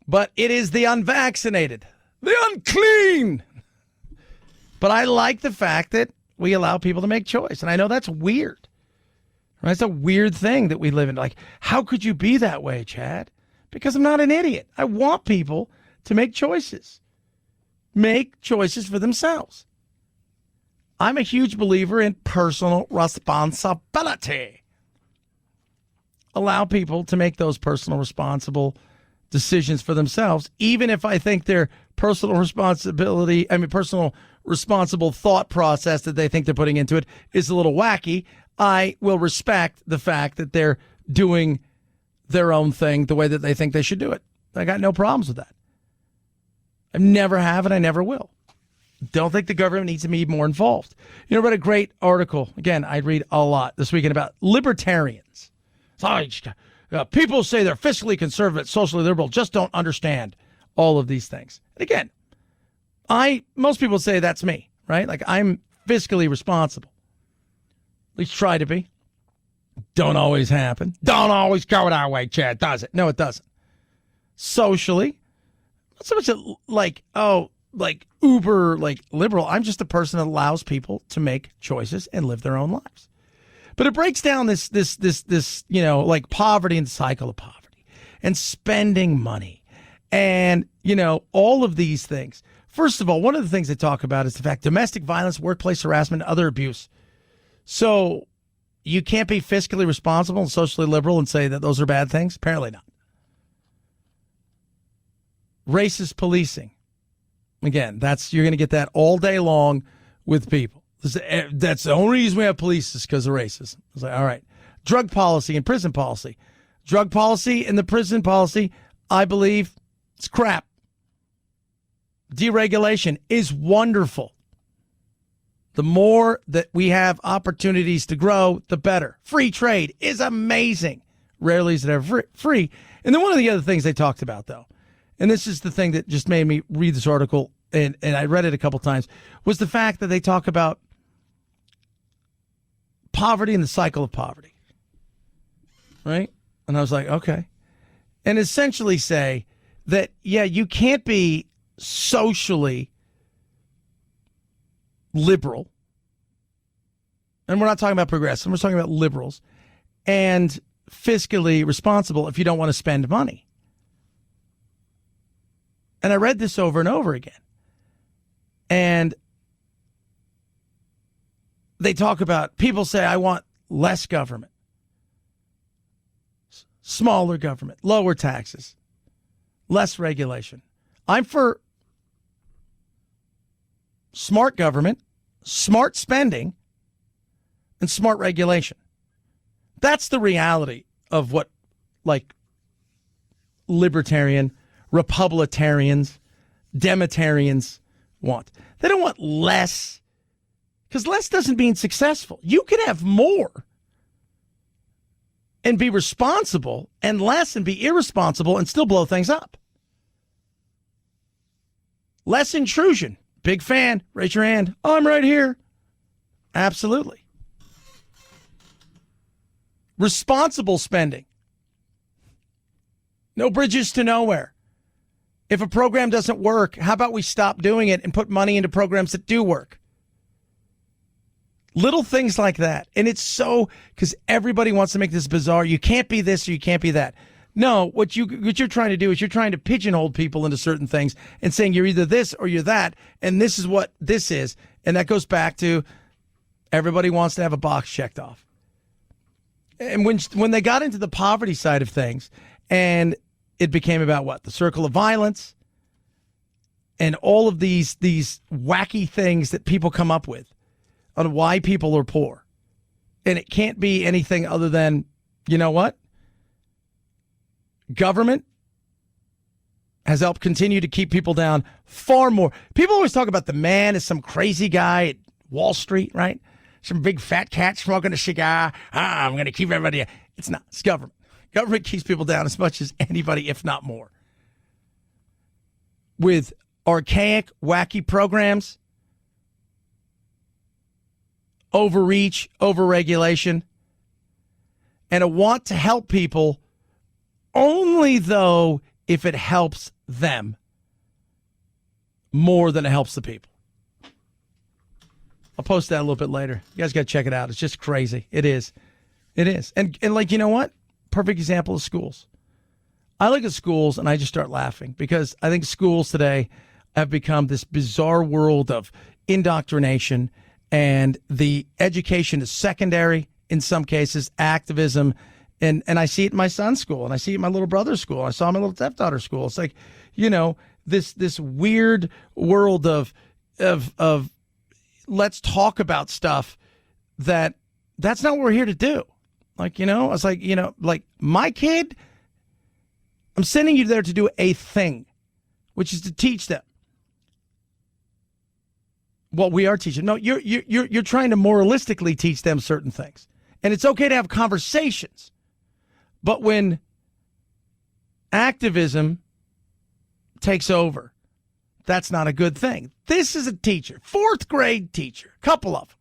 But it is the unvaccinated, the unclean. But I like the fact that we allow people to make choice. And I know that's weird. Right? It's a weird thing that we live in. Like, how could you be that way, Chad? Because I'm not an idiot. I want people to make choices. Make choices for themselves. I'm a huge believer in personal responsibility. Allow people to make those personal responsible decisions for themselves, even if I think their personal responsible thought process that they think they're putting into it is a little wacky. I will respect the fact that they're doing their own thing the way that they think they should do it. I got no problems with that. I never have and I never will. Don't think the government needs to be more involved. You know, I read a great article. Again, I read a lot this weekend about libertarians. People say they're fiscally conservative, socially liberal, just don't understand all of these things. And again, most people say that's me, right? Like, I'm fiscally responsible. At least try to be. Don't always happen. Don't always go our way, Chad, does it? No, it doesn't. Socially, not so much like uber, liberal. I'm just a person that allows people to make choices and live their own lives. But it breaks down this, like poverty and the cycle of poverty and spending money and, all of these things. First of all, one of the things they talk about is the fact domestic violence, workplace harassment, other abuse. So you can't be fiscally responsible and socially liberal and say that those are bad things? Apparently not. Racist policing. Again, you're going to get that all day long with people. That's the only reason we have police is because of racism. It's like, all right. Drug policy and prison policy. Drug policy and the prison policy, I believe, it's crap. Deregulation is wonderful. The more that we have opportunities to grow, the better. Free trade is amazing. Rarely is it ever free. And then one of the other things they talked about, though, and this is the thing that just made me read this article, and I read it a couple times, was the fact that they talk about poverty and the cycle of poverty. Right? And I was like, okay. And essentially say that, yeah, you can't be socially liberal, and we're not talking about progressive, we're talking about liberals, and fiscally responsible if you don't want to spend money. And I read this over and over again. And they talk about, people say, I want less government, smaller government, lower taxes, less regulation. I'm for smart government, smart spending, and smart regulation. That's the reality of what, like, libertarian, republicans, demitarians want. They don't want less, because less doesn't mean successful. You can have more and be responsible, and less and be irresponsible and still blow things up. Less intrusion. Big fan. Raise your hand. Oh, I'm right here. Absolutely. Responsible spending. No bridges to nowhere. If a program doesn't work, how about we stop doing it and put money into programs that do work? Little things like that. And it's so, because everybody wants to make this bizarre. You can't be this or you can't be that. No, what you're trying to do is you're trying to pigeonhole people into certain things and saying you're either this or you're that, and this is what this is. And that goes back to everybody wants to have a box checked off. And when they got into the poverty side of things, and it became about what? The circle of violence and all of these wacky things that people come up with on why people are poor. And it can't be anything other than, you know what? Government has helped continue to keep people down far more. People always talk about the man as some crazy guy at Wall Street, right? Some big fat cat smoking a cigar. I'm going to keep everybody. It's not. It's government. Government keeps people down as much as anybody, if not more. With archaic, wacky programs, overreach, overregulation, and a want to help people only, though, if it helps them more than it helps the people. I'll post that a little bit later. You guys got to check it out. It's just crazy. It is. It is. And like, you know what? Perfect example of schools. I look at schools and I just start laughing because I think schools today have become this bizarre world of indoctrination, and the education is secondary in some cases, activism. And I see it in my son's school, and I see it in my little brother's school. I saw it in my little stepdaughter's school. It's like, you know, this weird world of let's talk about stuff that's not what we're here to do. Like, you know, I was like, you know, like my kid, I'm sending you there to do a thing, which is to teach them what we are teaching. No, you're trying to moralistically teach them certain things, and it's okay to have conversations. But when activism takes over, that's not a good thing. This is a teacher, 4th grade teacher, couple of them,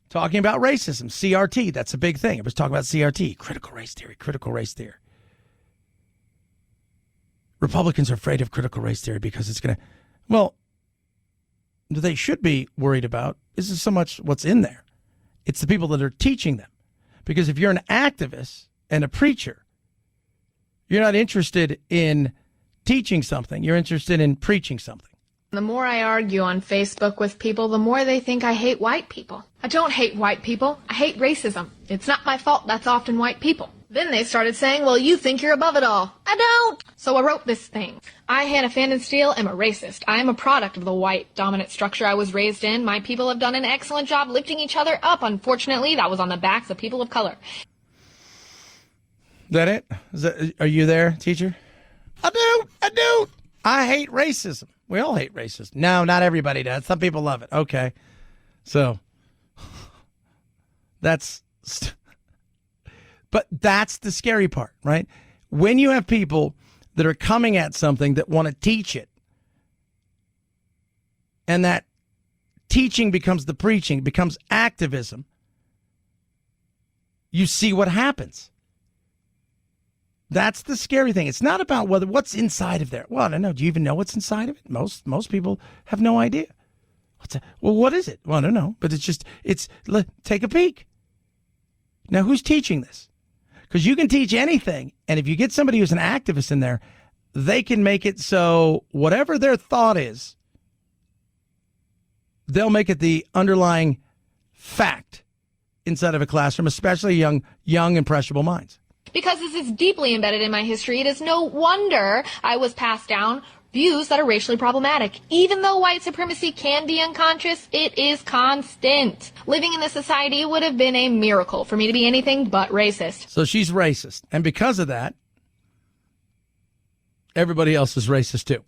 talking about racism, CRT. That's a big thing. I was talking about CRT, critical race theory, critical race theory. Republicans are afraid of critical race theory because it's going to, well, they should be worried about isn't so much what's in there. It's the people that are teaching them. Because if you're an activist and a preacher, you're not interested in teaching something. You're interested in preaching something. The more I argue on Facebook with people, the more they think I hate white people. I don't hate white people. I hate racism. It's not my fault that's often white people. Then they started saying, well, you think you're above it all. I don't. So I wrote this thing. I, Hannah Fandensteel, am a racist. I am a product of the white dominant structure I was raised in. My people have done an excellent job lifting each other up. Unfortunately, that was on the backs of people of color. Is that it? Are you there, teacher? I do. I hate racism. We all hate racism. No, not everybody does. Some people love it. Okay. So, but that's the scary part, right? When you have people that are coming at something that want to teach it, and that teaching becomes the preaching, becomes activism, you see what happens. That's the scary thing. It's not about what's inside of there. Well, I don't know. Do you even know what's inside of it? Most people have no idea. Well, what is it? Well, I don't know. But take a peek. Now, who's teaching this? Because you can teach anything, and if you get somebody who's an activist in there, they can make it so whatever their thought is, they'll make it the underlying fact inside of a classroom, especially young impressionable minds. Because this is deeply embedded in my history, it is no wonder I was passed down views that are racially problematic. Even though white supremacy can be unconscious, it is constant. Living in this society would have been a miracle for me to be anything but racist. So she's racist. And because of that, everybody else is racist too.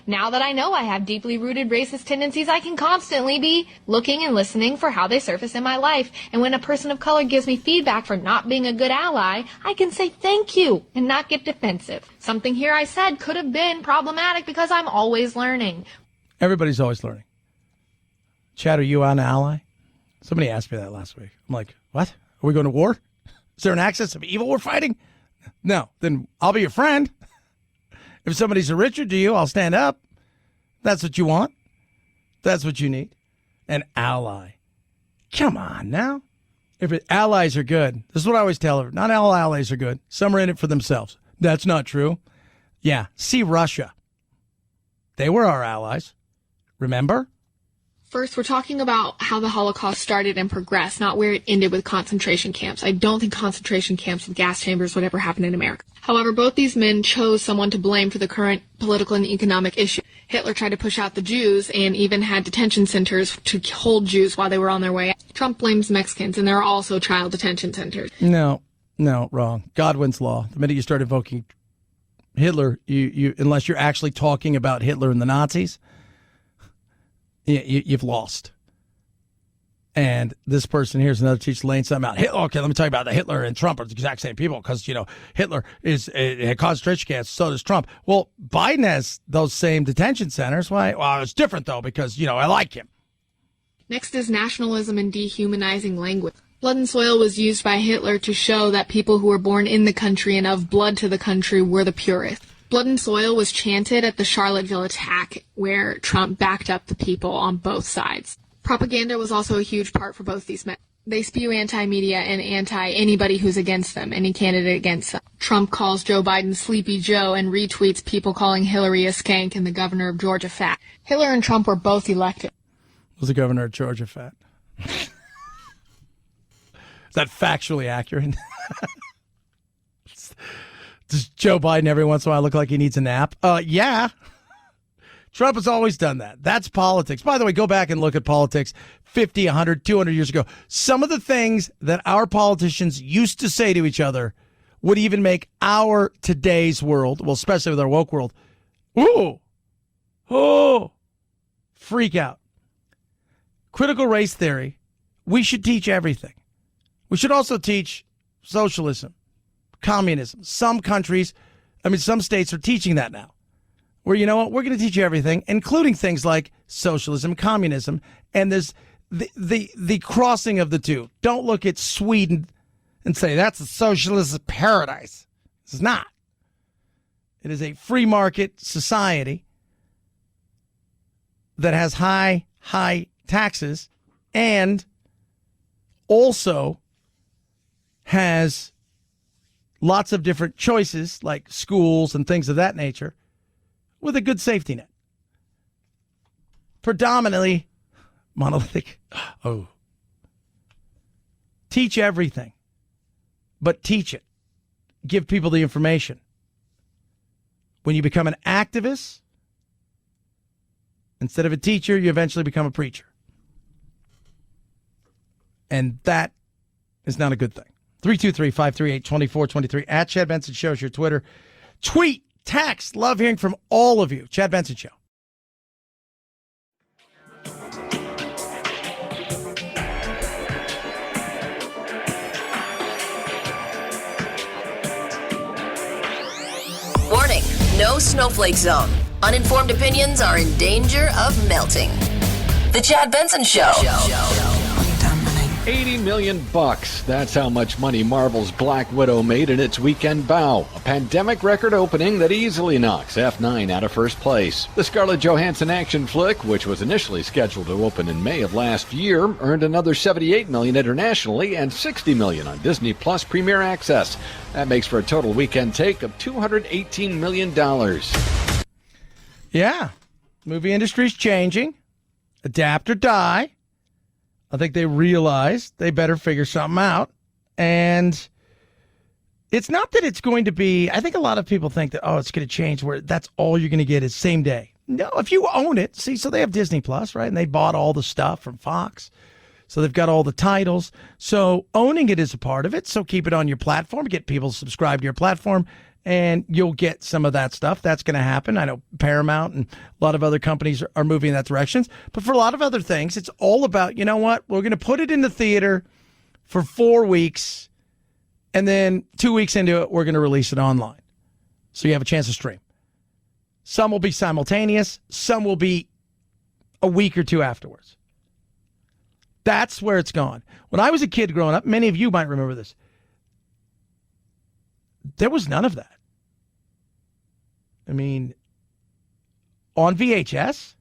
Now that I know I have deeply rooted racist tendencies, I can constantly be looking and listening for how they surface in my life. And when a person of color gives me feedback for not being a good ally, I can say thank you and not get defensive. Something here I said could have been problematic because I'm always learning. Everybody's always learning. Chad, are you an ally? Somebody asked me that last week. I'm like, what? Are we going to war? Is there an axis of evil we're fighting? No. Then I'll be your friend. If somebody's a Richard to you, I'll stand up. That's what you want. That's what you need. An ally. Come on now. Allies are good. This is what I always tell her. Not all allies are good. Some are in it for themselves. That's not true. Yeah. See Russia. They were our allies. Remember? First, we're talking about how the Holocaust started and progressed, not where it ended with concentration camps. I don't think concentration camps with gas chambers would ever happen in America. However, both these men chose someone to blame for the current political and economic issue. Hitler tried to push out the Jews and even had detention centers to hold Jews while they were on their way out. Trump blames Mexicans, and there are also child detention centers. No, wrong. Godwin's law. The minute you start invoking Hitler, you unless you're actually talking about Hitler and the Nazis, you've lost. And this person here's another teacher laying something out. Okay, let me tell you about the Hitler and Trump are the exact same people because, Hitler is a concentration camp, so does Trump. Well, Biden has those same detention centers. Why? Well, it's different, though, because, I like him. Next is nationalism and dehumanizing language. Blood and soil was used by Hitler to show that people who were born in the country and of blood to the country were the purest. Blood and soil was chanted at the Charlottesville attack, where Trump backed up the people on both sides. Propaganda was also a huge part for both these men. They spew anti-media and anti-anybody who's against them, any candidate against them. Trump calls Joe Biden Sleepy Joe and retweets people calling Hillary a skank and the governor of Georgia fat. Hitler and Trump were both elected. Was the governor of Georgia fat? Is that factually accurate? Does Joe Biden every once in a while look like he needs a nap? Yeah. Trump has always done that. That's politics. By the way, go back and look at politics 50, 100, 200 years ago. Some of the things that our politicians used to say to each other would even make our today's world, well, especially with our woke world, freak out. Critical race theory, we should teach everything. We should also teach socialism, communism. Some states are teaching that now. Where, we're going to teach you everything, including things like socialism, communism, and there's the crossing of the two. Don't look at Sweden and say that's a socialist paradise. It's not. It is a free market society that has high taxes and also has lots of different choices like schools and things of that nature with a good safety net. predominantly monolithic. Oh. Teach everything, but teach it. Give people the information. When you become an activist, instead of a teacher, you eventually become a preacher. And that is not a good thing. 323-538-2423. At Chad Benson Show is your Twitter. Tweet, text. Love hearing from all of you. Chad Benson Show. Warning, no snowflake zone. Uninformed opinions are in danger of melting. The Chad Benson Show. $80 million. That's how much money Marvel's Black Widow made in its weekend bow. A pandemic record opening that easily knocks F9 out of first place. The Scarlett Johansson action flick, which was initially scheduled to open in May of last year, earned another $78 million internationally and $60 million on Disney Plus Premier Access. That makes for a total weekend take of $218 million. Yeah. Movie industry's changing. Adapt or die. I think they realized they better figure something out. And it's not that it's going to be, I think a lot of people think that, it's going to change where that's all you're going to get is same day. No, if you own it, see, so they have Disney Plus, right? And they bought all the stuff from Fox. So they've got all the titles. So owning it is a part of it. So keep it on your platform, get people subscribed to your platform, and you'll get some of that stuff. That's going to happen. I know Paramount and a lot of other companies are moving in that direction. But for a lot of other things, it's all about, you know what? We're going to put it in the theater for 4 weeks, and then 2 weeks into it, we're going to release it online. So you have a chance to stream. Some will be simultaneous. Some will be a week or two afterwards. That's where it's gone. When I was a kid growing up, many of you might remember this, there was none of that. I mean, on VHS,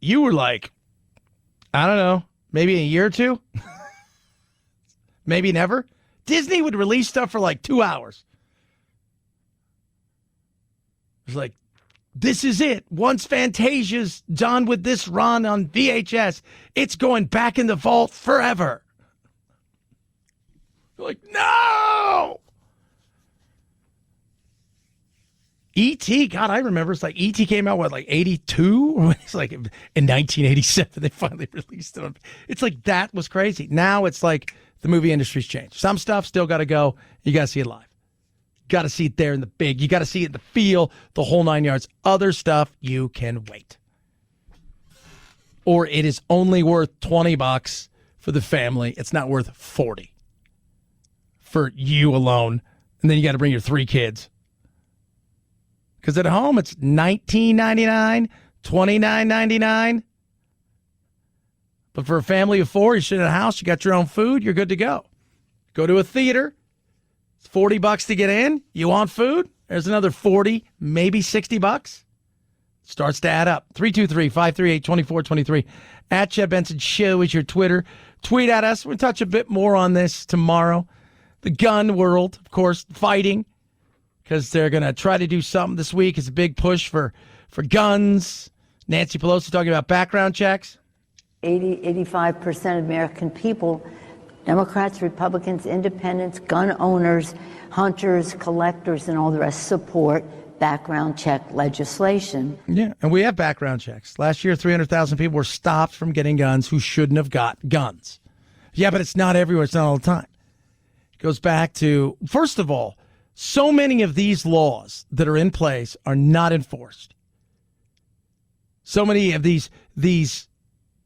you were like, I don't know, maybe a year or two, maybe never. Disney would release stuff for like 2 hours. It was like, this is it. Once Fantasia's done with this run on VHS, it's going back in the vault forever. You're like, no! E.T., God, I remember it's like E.T. came out, like 82? It's like in 1987, they finally released it. It's like that was crazy. Now it's like the movie industry's changed. Some stuff still got to go. You got to see it live. Got to see it there in the big. You got to see it in the feel, the whole 9 yards. Other stuff, you can wait. Or it is only worth $20 for the family. It's not worth $40 for you alone. And then you got to bring your 3 kids. Because at home, it's $19.99, $29.99. But for a family of 4, you sit in a house, you got your own food, you're good to go. Go to a theater. It's $40 to get in. You want food? There's another $40, maybe $60. Starts to add up. 323-538-2423. At Chad Benson Show is your Twitter. Tweet at us. We'll touch a bit more on this tomorrow. The gun world, of course, fighting. Because they're going to try to do something this week. It's a big push for guns. Nancy Pelosi talking about background checks. 85% of American people, Democrats, Republicans, independents, gun owners, hunters, collectors, and all the rest support background check legislation. Yeah, and we have background checks. Last year, 300,000 people were stopped from getting guns who shouldn't have got guns. Yeah, but it's not everywhere. It's not all the time. It goes back to, first of all, so many of these laws that are in place are not enforced. So many of these,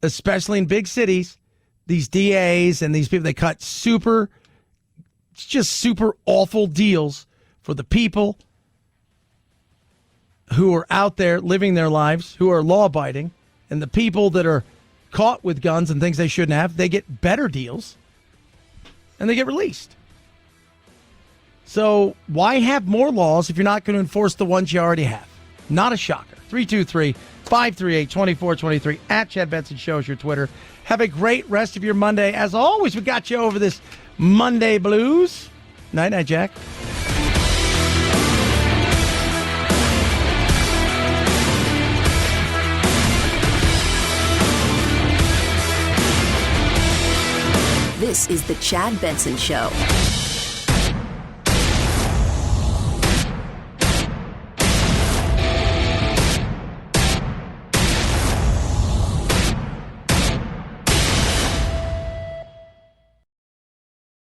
especially in big cities, these DAs and these people, they cut super awful deals for the people who are out there living their lives, who are law-abiding, and the people that are caught with guns and things they shouldn't have, they get better deals, and they get released. So why have more laws if you're not going to enforce the ones you already have? Not a shocker. 323-538-2423. At Chad Benson Show is your Twitter. Have a great rest of your Monday. As always, we got you over this Monday blues. Night-night, Jack. This is The Chad Benson Show.